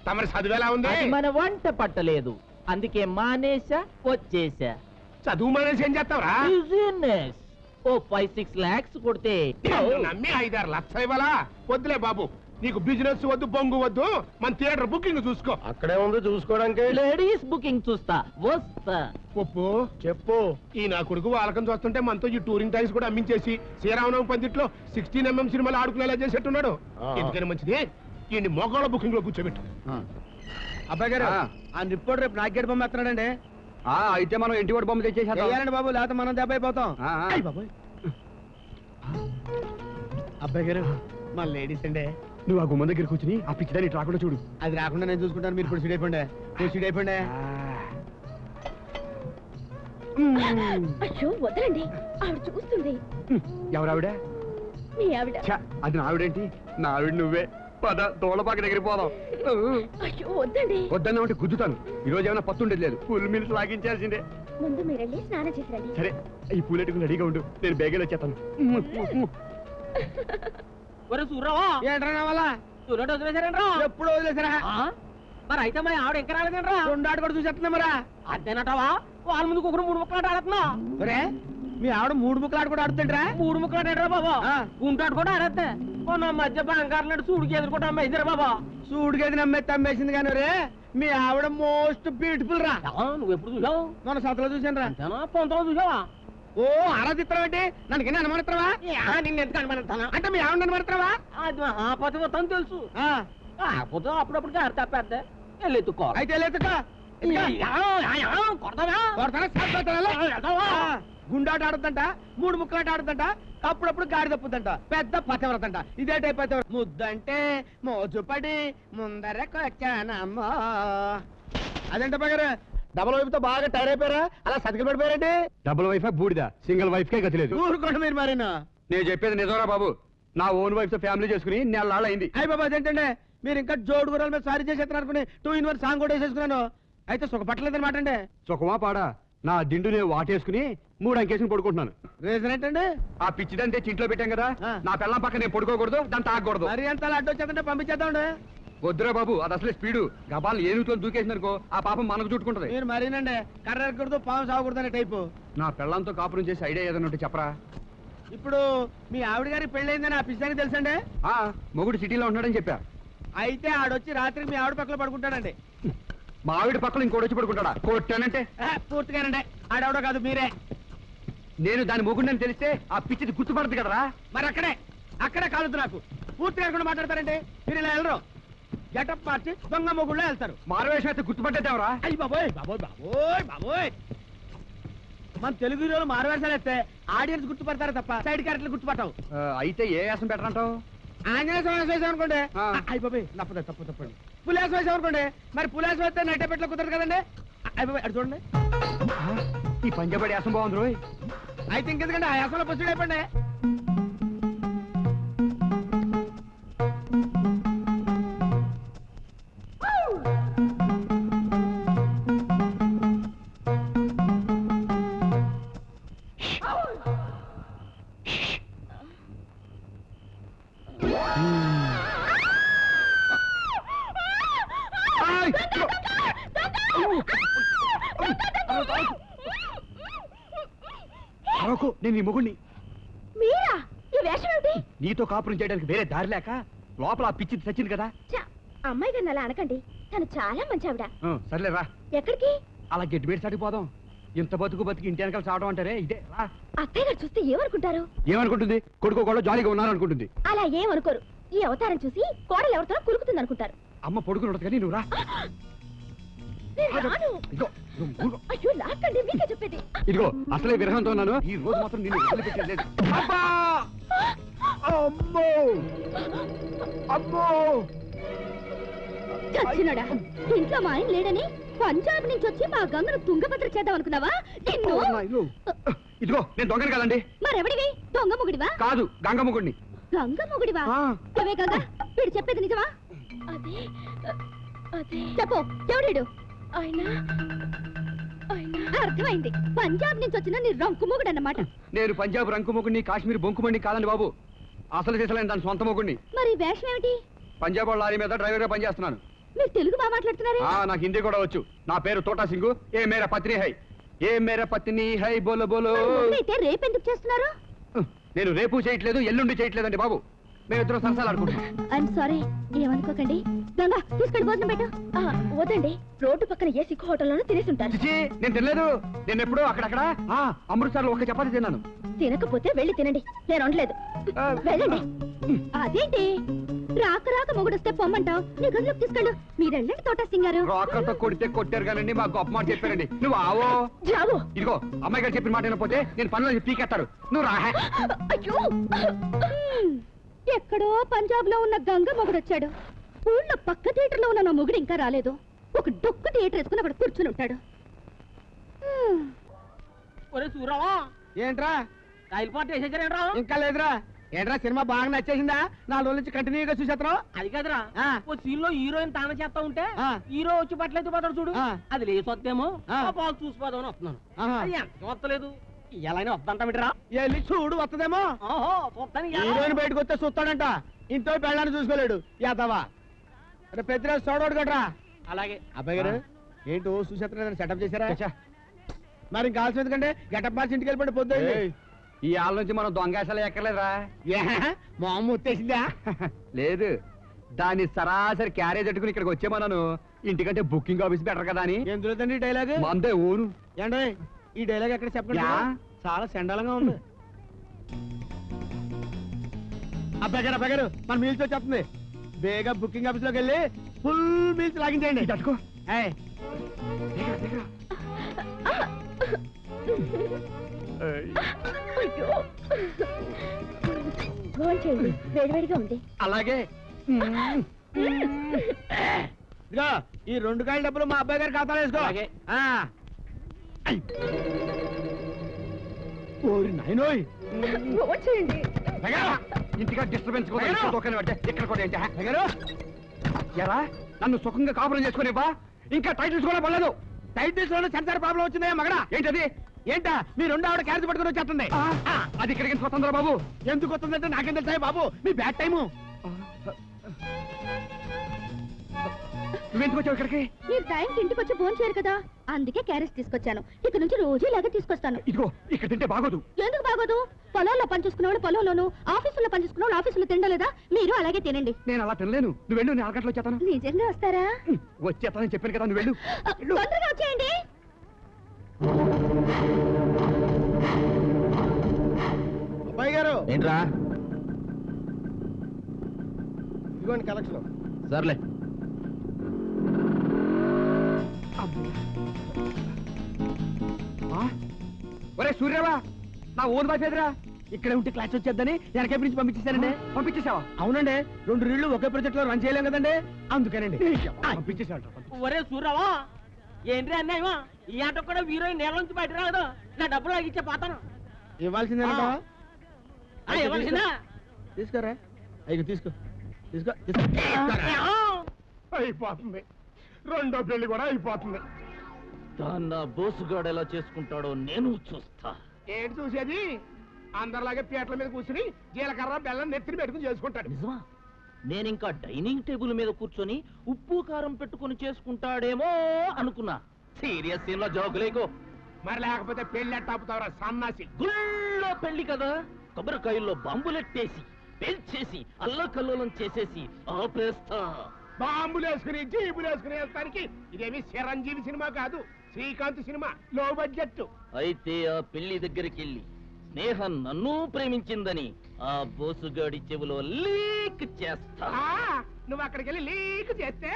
తమరి చదువు ఎలా ఉంది? అది మన వంట పట్టలేదు, అందుకే మానేసా వచ్చేసా. చదువు మానేసి ఏం చేస్తావురా? బిజినెస్ ఓ 5-6 lakhs కొడితే నమ్మి 5-6 లక్షలు ఇవ్వాలా? వద్దులే బాబు, నీకు బిజినెస్ వద్దు, బొంగు వద్దు, మన థియేటర్ బుకింగ్ చూసుకో. అక్కడే ఉంది చూసుకోవడానికి. లేడీస్ బుకింగ్ చూస్తా వస్తా. ఒప్పు చెప్పు. ఈ నా కొడుకు వాళ్ళకం చూస్తుంటే మనతో ఈ టూరింగ్ టైమ్స్ కూడా అమ్మించేసి శ్రీరామనవమి పందిట్లో 16mm సినిమాలు ఆడుకునేలా చేసేట్టున్నాడు. ఎందుకని మంచిది ఈ మొగాళ్ళ బుకింగ్ లో కూర్చోబెట్టు. అబ్బాయి గారు, ఆ నిప్పుడు రేపు నాగేట్ బొమ్మ ఎత్తున్నాడండి. అయితే మనం ఇంటి వాడి బొమ్మ తెచ్చేసేద్దాం బాబు, లేకపోతే మనం దెబ్బ అయిపోతాం. అబ్బాయి గారు, మన లేడీస్ అండి. నువ్వు ఆ గుమ్మం దగ్గర కూర్చుని ఆ పిచ్చిదాన్ని రాకుండా చూడు. అది రాకుండా నేను చూసుకుంటాను. మీరు ఇప్పుడు సీడ్ అయిపోండి. సీడ్ అయిపోండి. అయ్యో వదలండి, ఆవిడ చూస్తుంది. ఎవరావిడ? మీ ఆవిడ. అది నా ఆవిడేంటి? నా ఆవిడ నువ్వే. పద తోలపాక దగ్గర పోదాం. అయ్యో వద్దండి. వద్దన్నా ఉంటే గుద్దుతాను. ఈ రోజు ఏమైనా పత్తుండేది లేదు. ఫుల్ మీల్స్ లాగించాల్సిందే. ముందు మీరెళ్ళి స్నానం చేసి రండి. సరే, ఈ పూలెట్టుకుని రెడీగా ఉండు, నేను బేగేలో వచ్చేస్తాను. ఒరే సూర్రావా, ఏంట్రా వల్ల సూర్యుడు వదిలేశారంట్రా. ఎప్పుడు వదిలేసారా? మరి అయితే మరి ఆవిడ ఇంకా రాలేదంట్రా. రెండాడు కూడా చూసేస్తున్నా మరా. అంతేనటవా? వాళ్ళ ముందుకు ఒకరు 3 ముక్కలు ఆడుతున్నా. ఒరే, మీ ఆవిడ 3 ముక్కలు కూడా ఆడుతుంటరా? 3 ముక్కలు ఆడారా బాబా? గుంటాడు కూడా ఆడేస్తే నా మధ్య బంగారు సూడికి ఎదుర్కొంటా అమ్మేసారా బాబా? సూడికేది నమ్మేది అమ్మేసింది కానీ రే, మీ ఆవిడ మోస్ట్ బ్యూటిఫుల్ రా. నువ్వు ఎప్పుడు చూసావు? మన సతలో చూసాను రా. పొంతలో చూసావా? ఓ ఆరాధిత్రం ఏంటి? నన్ను కింద అనుమానిత్రవా? నిన్ను ఎందుకు అనుమానిస్తానా? అంటే మీ ఆవిడ అనుమానిత్రవా? అది పతివతం తెలుసు. కాకపోతే అప్పుడప్పుడు గారు తప్పేద్దే వెళ్ళెత్తుకో. అయితే వెళ్ళెత్తుకో. గుండాట ఆడుతుంట, 3 ముక్కలాట ఆడుతుంట, అప్పుడప్పుడు గాడి తప్పుతుంట. పెద్ద పతివ్రతంట. ఇదే టైప్ అయితే ముద్దంటే మోజుపడి ముందరకొచ్చానమ్మా. అదేంట పగారు, డబల్ వైఫ్ తో బాగా టైర్ అయిపోయారా? అలా సతికి పడిపోయారండి. డబుల్ వైఫ్ బూడిదా, సింగిల్ వైఫ్ కే గతి లేదు. ఊరుకోండి మీరు మరేనా. నేను చెప్పేది నిజంరా బాబు. నా ఓన్ వైఫ్ తో ఫ్యామిలీ చేసుకుని నెలలాళ్ళు అయింది. అయ్యి బాబా, అదేంటండి మీరు ఇంకా జోడు గురాల మీద సారీ చేసేస్తున్నారు అనుకుని 2 in 1 సాంగ్ కూడా వేసేసుకున్నాను. అయితే సుఖ పట్టలేదన్నమాట అండి. సుఖమా పాడా, నా దిండు నేను వాటేసుకుని 3 అంకేసుకుని పడుకుంటున్నాను. రీజన్ ఏంటండి? ఆ పిచ్చిదంటే చింట్లో పెట్టాం కదా, నా పిల్లం పక్క నేను పడుకోకూడదు, దాన్ని తాగకూడదు. మరి ఎంత అడ్డు వచ్చేదంటే పంపించేద్దామండి. వద్దురా బాబు, అది అసలే స్పీడు. గబాలు ఏనుగుతో దూకేసినారుకో ఆ పాపం మనకు చుట్టుకుంటది. మీరు మరీనండి కర్ర ఎక్కకూడదు, పాము సాగకూడదు అనే టైపు. నా పిల్లంతో కాపురం చేసి ఐడియా ఏదైనా ఉంటే చెప్పరా. ఇప్పుడు మీ ఆవిడ గారికి పెళ్ళయిందని ఆ పిచ్చానికి తెలుసండి? మొగుడు సిటీలో ఉన్నాడని చెప్పా. అయితే ఆడొచ్చి రాత్రికి మీ ఆవిడ పక్కన పడుకుంటాడండి. మా ఆవిడ పక్కన ఇంకోటి వచ్చి పడుకుంటాడా? కొట్టానంటే పూర్తిగానండి. ఆడెవడో కాదు మీరే. నేను దాని మొగుడిని తెలిస్తే ఆ పిచ్చిది గుర్తుపడదు కదరా. మరి అక్కడే కాలదు నాకు. పూర్తిగా కూడా మాట్లాడతారండి. మీరు ఇలా వెళ్ళరు, గెటప్ మార్చి దొంగ మొగుళ్ళో వెళ్తారు. మారవేషం అయితే గుర్తుపట్టేదేవరా? అయ్యి బాబోయ్ బాబోయ్ బాబోయ్ బాబోయ్. మన తెలుగు హీరోలు మారవేషాలు వేస్తే ఆడియన్స్ గుర్తుపడతారు తప్ప సైడ్ క్యారెక్టర్లు గుర్తుపట్టవు. అయితే ఏ వేషం పెట్టరంటావు? ఆంజనేయ స్వామి వేసాం అనుకోండి. అయ్యి బాబోయ్ తప్పండి. పులేసం వేసాం అనుకోండి. మరి పులేసం వేస్తే నైట్ పెట్లో కుదరదు కదండి. అయ్యి బాబోయ్ అటు చూడండి. ఈ పంజాబడి వేసం బాగుంది రోయ్. అయితే ఇంకెందుకంటే ఆ వేసంలో ప్రొసీడ్ అయిపోండి. అరవకు, నేను నీ మొగుణ్ణి. మీరా? ఈ వేషం ఏమిటి? నీతో కాపురం చేయడానికి వేరే దారి లేక లోపల ఆ పిచ్చి చచ్చింది కదా. అమ్మాయి గారిని అలా అనకండి, తను చాలా మంచి ఆవిడ. సర్లేరా, ఎక్కడికి? అలా గట్టి పెట్టి సాటిపోదాం. ఇంత బతుకు బతికి ఇంటి వెనకాల చావడం అంటారే ఇదే రా. అత్తయ్య గారు చూస్తే ఏమనుకుంటారు? ఏమనుకుంటుంది? కొడుకు కూడా జాలీగా ఉన్నారు అనుకుంటుంది. అలా ఏమనుకోరు. ఈ అవతారం చూసి కోడలు ఎవరితో కులుకుతుంది అనుకుంటారు. అమ్మ పొడుకుని ఉండదు కానీ నువ్వు రా. ఇదిగో, అయ్యో లాక్కండి, మీకే చెప్పేది. ఇదిగో అసలే విరహంతో ఉన్నాను. ఈ రోజు మాత్రం నేను వదిలిపెట్టలేదు. అమ్మో అమ్మో చచ్చినాడా? ఇంట్లో మా ఆయన లేడని పంజాబ్ నుంచి వచ్చి మా గంగను తుంగభద్ర చేద్దాం అనుకున్నావా? ఇదిగో నేను దొంగని కాదండి. మరెవడివి? దొంగ ముగుడివా? కాదు, గంగ మొగుడిని. గంగ ముగుడివా? అవే గంగ, వీడు చెప్పేది నిజమా? చెప్పు, ఎవడీడు? అర్థమైంది, పంజాబ్ నుంచి వచ్చిన నీ రంకు మొగుడు అన్నమాట. నేను పంజాబ్ రంకు మొగుడిని, కాశ్మీర్ బొంకుమణి కాదండి బాబు. అసలు చేసలేను దాని సొంత మొగుడిని. మరి వేషం ఏమిటి? పంజాబ్ వాళ్ళ లారీ మీద డ్రైవర్ గా పనిచేస్తున్నాను. మీరు తెలుగు బాగా మాట్లాడుతున్నారే? నాకు హిందీ కూడా వచ్చు. నా పేరు తోటా సింగు. ఏ మేరా పత్ని హై, ఏ మేరా పత్ని హై బోలో బోలో. అయితే రేపు ఎందుకు చేస్తున్నారు? నేను రేపు చేయట్లేదు, ఎల్లుండి చేయట్లేదండి బాబు. మేమిద్దరం సరసాలు ఆడుకుంటాం. ఐఎమ్ సారీ, ఏమనుకోకండి. గంగా తీసుకెళ్ళి భోజనం పెట్టు. వద్దండి, రోడ్డు పక్కన ఏ సిక్కు హోటల్లోనూ తినేసి ఉంటారు. నేను తినలేదు. నేను ఎప్పుడు అక్కడక్కడ అమృత్సర్ లో ఒక చపాతి తిన్నాను. తినకపోతే వెళ్ళి తినండి, నేను వండలేదు. వెళ్ళండి. అదేంటి రాక రాక మొగుడొస్తే పొమ్మంటావు? నీ గదిలోకి తీసుకెళ్ళు. మీరు వెళ్ళండి తోటా సింగ్ గారు. రాకతో కొడితే కొట్టారు కానండి, మా గొప్ప మాట చెప్పారండి. నువ్వు ఆవో జావో. ఇదిగో అమ్మాయి గారు చెప్పిన మాట వినకపోతే నేను పనులు పీకెత్తారు. నువ్వు రా. అయ్యో, ఎక్కడో పంజాబ్ లో ఉన్న గంగ మొగుడొచ్చాడు. ఊళ్ళో పక్క థియేటర్ లో ఉన్న నా మొగుడు ఇంకా రాలేదు. ఒక డొక్కు థియేటర్ వేసుకుని అక్కడ కూర్చుని ఉంటాడు. ఒరే సూరవా, ఏంట్రా రైలు పార్టీ వేసేసారేంట్రా? ఇంకా లేదురా. ఏంట్రా సినిమా బాగా నచ్చేసిందా? 4 రోజుల నుంచి కంటిన్యూగా చూసేస్తున్నావు. అది కాదురా, ఓ సీన్ లో హీరోయిన్ తాన చేస్తా ఉంటే ఆ. హీరో వచ్చి పట్లయితే పోతాడు చూడు, ఆ. అది లేసొద్దేమో ఆ. పాలు చూసిపోదామని వస్తున్నాను. ఆహా. అది ఎంత వస్తలేదు, ఎలా వద్దంట బిడ్డరా. వెళ్ళి చూడు, వస్తుందేమో. ఓహో చూస్తాను. హీరోయిన్ బయటకు వస్తే చూస్తాడంట. ఇంట్లో పెళ్ళాన్ని చూసుకోలేడు యాదవా. అరే పెద్దరాజు చూడవాడు కట్రా. అలాగే అబ్బాయి గారు ఏంటో చూసేస్తున్నారని సెటప్ చేశారా? మరి ఇంకా కావాల్సిన ఎందుకంటే గెటప్ మార్చి ఇంటికి వెళ్ళిపోయి పొద్దు ఈ ఆళ్ళ నుంచి మనం దొంగేసాలు ఎక్కర్లేదురా. మా అమ్మ వచ్చేసిందా? లేదు, దాన్ని సరాసరి క్యారేజ్ పెట్టుకుని ఇక్కడికి వచ్చేమన్నాను. ఇంటికంటే బుకింగ్ ఆఫీస్ బెటర్ కదా అని. ఎందులో తండ్రి డైలాగ్? మందే ఊరు. ఏంటో ఈ డైలాగ్ ఎక్కడ చెప్పండి. చాలా చండాలంగా ఉంది. అబ్బాయి గారు మన మీల్స్ వచ్చేస్తుంది. బేగా బుకింగ్ ఆఫీస్ లోకి వెళ్ళి ఫుల్ మీల్స్ లాగించండి. తట్టుకో. వేడివేడిగా ఉంది. అలాగే. ఇదిగో ఈ 2 కాయల డబ్బులు మా అబ్బాయి గారి ఖాతాలో వేసుకో. అలాగే. ఓరి నాయనోయ్. ఇంటిగా డిస్టర్బెన్స్ ఇక్కడ కూడా ఏంటి ఎరా? నన్ను సుఖంగా కాపురం చేసుకునేవా? ఇంకా టైటిల్స్ కూడా పడలేదు. టైటిల్స్ లోనే సెన్సార్ ప్రాబ్లం వచ్చిందా మగడా? ఏంటది? ఏంటా మీ 2 ఆవిడ క్యారేజ్ పట్టుకుని వచ్చేస్తుంది. అది ఇక్కడికి స్వతంత్ర బాబు. ఎందుకు వస్తుందంటే నాకేం తెలుసా బాబు, మీ బ్యాడ్ టైము. నువ్వెందుకు వచ్చావు ఇక్కడికి? మీరు టైంకి ఇంటికి వచ్చి ఫోన్ చేయరు కదా, అందుకే క్యారెట్ తీసుకొచ్చాను. ఇక నుంచి రోజు ఇలాగే తీసుకొస్తాను. ఇదిగో ఇక్కడ తింటే బాగోదు. ఎందుకు బాగోదు? పొలాల్లో పనిచేసుకున్న వాళ్ళు పొలంలోను, ఆఫీసులో పనిచేసుకున్న వాళ్ళు ఆఫీసులో తినలేదా? మీరు అలాగే తినండి. నేను అలా తినలేను. నువ్వు వెళ్ళు, నేను 6 గంటలు వచ్చేస్తాను. నిజంగా వస్తారా? వచ్చేస్తానని చెప్పాను కదా, నువ్వు వెళ్ళు. తొందరగా వచ్చేయండి. అబ్బాయి గారు ఏంట్రా? ఇదిగోండి కలెక్షన్. సర్లే. ఒరే సూర్యవా, నా ఓన్ వైఫ్ ఎదురా. ఇక్కడే ఉంటే క్లాస్ వచ్చేద్దని వెనకే నుంచి పంపించేశానండి. పంపించేసావా? అవునండి, 2 రీళ్లు ఒకే ప్రాజెక్ట్ లో రన్ చేయలేం కదండి, అందుకేనండి. పంపించేసాడు. ఒరే సూరవా, ఏంటి అన్నాయమా? ఈ ఆట కూడా హీరోయిన్ నేల నుంచి బయట రాదు. నా డబ్బులు లాగిచ్చే పోతాను. ఇవ్వాల్సిందేనా? ఇవ్వాల్సిందా? తీసుకోరా. అయ్యో తీసుకో తీసుకో తీసుకో. అయిపోతుంది, 2వ పెళ్లి కూడా అయిపోతుంది. దాన్న బోసుగాడు ఎలా చేసుకుంటాడో నేను చూస్తా. ఏంటి చూసేది? అందరిలాగే పీటల మీద కూర్చుని జీలకర్ర బెల్లం నెత్తిని పెట్టుకుని చేసుకుంటాడు. నిజమా? నేనింకా డైనింగ్ టేబుల్ మీద కూర్చొని ఉప్పు కారం పెట్టుకుని చేసుకుంటాడేమో అనుకున్నా. సీరియస్ సీన్ లో జోకులేకు. మరి లేకపోతే పెళ్లి ఎట్టాపుతావరా సన్నాసి? గుళ్ళో పెళ్లి కదా, కొబ్బరికాయల్లో బాంబులెట్టేసి పేల్చేసి అల్లకల్లోలం చేసేసి ఆపేస్తా. బాంబులేసుకుని జీబులేసుకుని వేస్తానికి ఇదేమి చిరంజీవి సినిమా కాదు, శ్రీకాంత్ సినిమా, లో బడ్జెట్. అయితే ఆ పెళ్లి దగ్గరికి వెళ్ళి స్నేహ నన్ను ప్రేమించిందని ఆ బోసుగాడి చెవిలో లీక్ చేస్తా. నువ్వు అక్కడికి వెళ్ళి లీక్ చేస్తే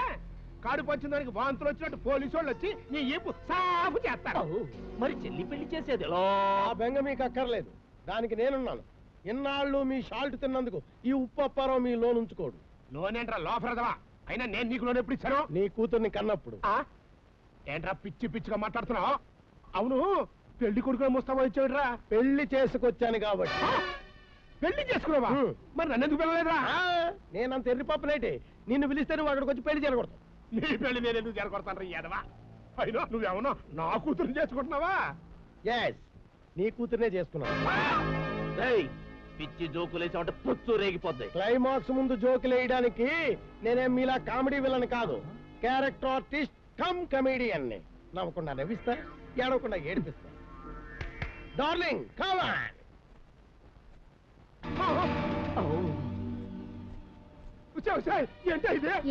కడుపు వచ్చిన దానికి వాంతులు వచ్చినట్టు పోలీసు వాళ్ళు వచ్చి నీ ఈపు సాఫ్ చేస్తారు. మరి చెల్లి పెళ్లి చేసేది ఎలా? ఆ బెంగ మీకు అక్కర్లేదు, దానికి నేనున్నాను. ఇన్నాళ్ళు మీ షాల్ట్ తిన్నందుకు ఈ ఉప్పు అప్పారావు మీ లోన్ ఉంచుకోడు. లోనేంట్రా లోపరదవా? అయినా నేను నీకు లోన్ ఎప్పుడు ఇచ్చాను? నీ కూతుర్ని కన్నప్పుడు. ఏంట్రా పిచ్చి పిచ్చిగా మాట్లాడుతున్నావు? అవును, పెళ్లి కొడుకుని ముస్తాబా ఇచ్చాడురా. పెళ్లి చేసుకొచ్చాను కాబట్టి. పెళ్లి చేసుకున్నావా? మరి నన్ను ఎందుకు పిలవలేదురా? నేనంత ఎర్రిపప్పనేటి, నిన్ను పిలిస్తే నువ్వు అక్కడికి వచ్చి పెళ్లి జరగకూడదు. నీ పెళ్లి నేను ఎందుకు జరగొడతాను యాదవా? అయినా నువ్వేమన్నా నా కూతురు చేసుకుంటున్నావా? ఎస్, నీ కూతుర్నే చేసుకున్నాను. పిచ్చి జోకులేసామంటే పొత్తు రేగిపోద్ది. క్లైమాక్స్ ముందు జోకులు వేయడానికి నేనేం మీలా కామెడీ విలన్ కాదు, క్యారెక్టర్ ఆర్టిస్ట్ కమ్ కమెడియన్ ని. నవ్వకుండా నవ్విస్తా, ఏడవకుండా ఏడిపిస్తా. Darling come on.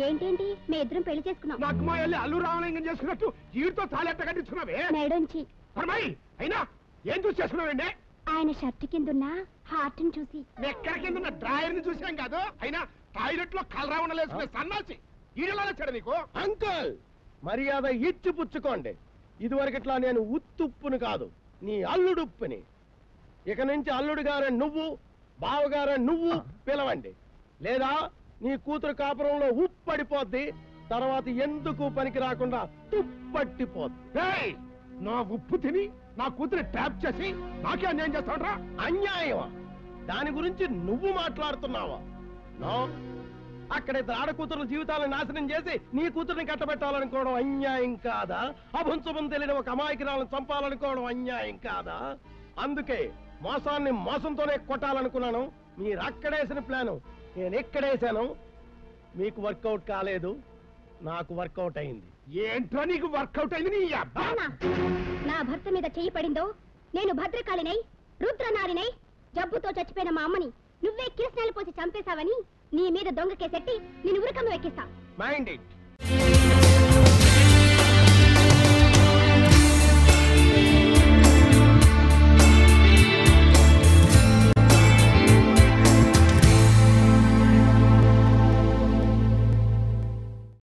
ఏంటేంటి మీ ఇద్దరం పెళ్లి చేసుకున్నాం. నాకు మా వెళ్ళి అల్లు రామలింగం చేసుకున్నట్టు వీడితో తాళెట్ట కట్టించుకున్నావే. మేడంచి అయినా ఏం చూసి చేసుకున్నావండి? ఆయన షర్ట్ కిందున్న హార్ట్ ని చూసి. ఎక్కడ కింద డ్రాయర్ ని చూసాం కాదు, అయినా టాయిలెట్ లో కలరా ఉండలేసుకునే సన్నాసి ఈడలా వచ్చాడు నీకు. అంకుల్, మర్యాద ఇచ్చి పుచ్చుకోండి. ఇదివరకట్లా నేను ఉత్తుప్పును కాదు, నీ అల్లుడుప్పుని. ఇక నుంచి అల్లుడు గారే నువ్వు, బావగారే నువ్వు పిలవండి. లేదా నీ కూతురు కాపురంలో ఉప్పు పడిపోద్ది, తర్వాత ఎందుకు పనికి రాకుండా తుప్పట్టిపోద్ది. నా ఉప్పు తిని నా కూతురు ట్యాప్ చేసి నాకే అన్యాయం చేస్తాడ్రా? అన్యాయమా? దాని గురించి నువ్వు మాట్లాడుతున్నావా? నో, అక్కడ ఇద్దరు ఆడకూతురుల జీవితాలను నాశనం చేసి నీ కూతుర్ని కట్టబెట్టాలనుకోవడం అన్యాయం కాదా? అభంశుభం తెలియని ఒక అమాయకురాలను చంపాలనుకోవడం అన్యాయం కాదా? అందుకే మోసాన్ని మోసంతోనే కొట్టాలనుకున్నాను. మీరు అక్కడేసిన ప్లాను నేను ఎక్కడేసాను. మీకు వర్కౌట్ కాలేదు, నాకు వర్కౌట్ అయింది. ఏంటో నీకు వర్కౌట్ అయింది? నీ అబ్బా నా భర్త మీద చెయ్యి పడిందో నేను భద్రకాళినై రుద్రనారినై జబ్బుతో చచ్చిపోయిన మా అమ్మని నువ్వే కిరసనాలు పోసి చంపేశావని నీ మీద దొంగ కేసెట్టి నేను ఉరకమ్మ ఎక్కిస్తా. Mind it.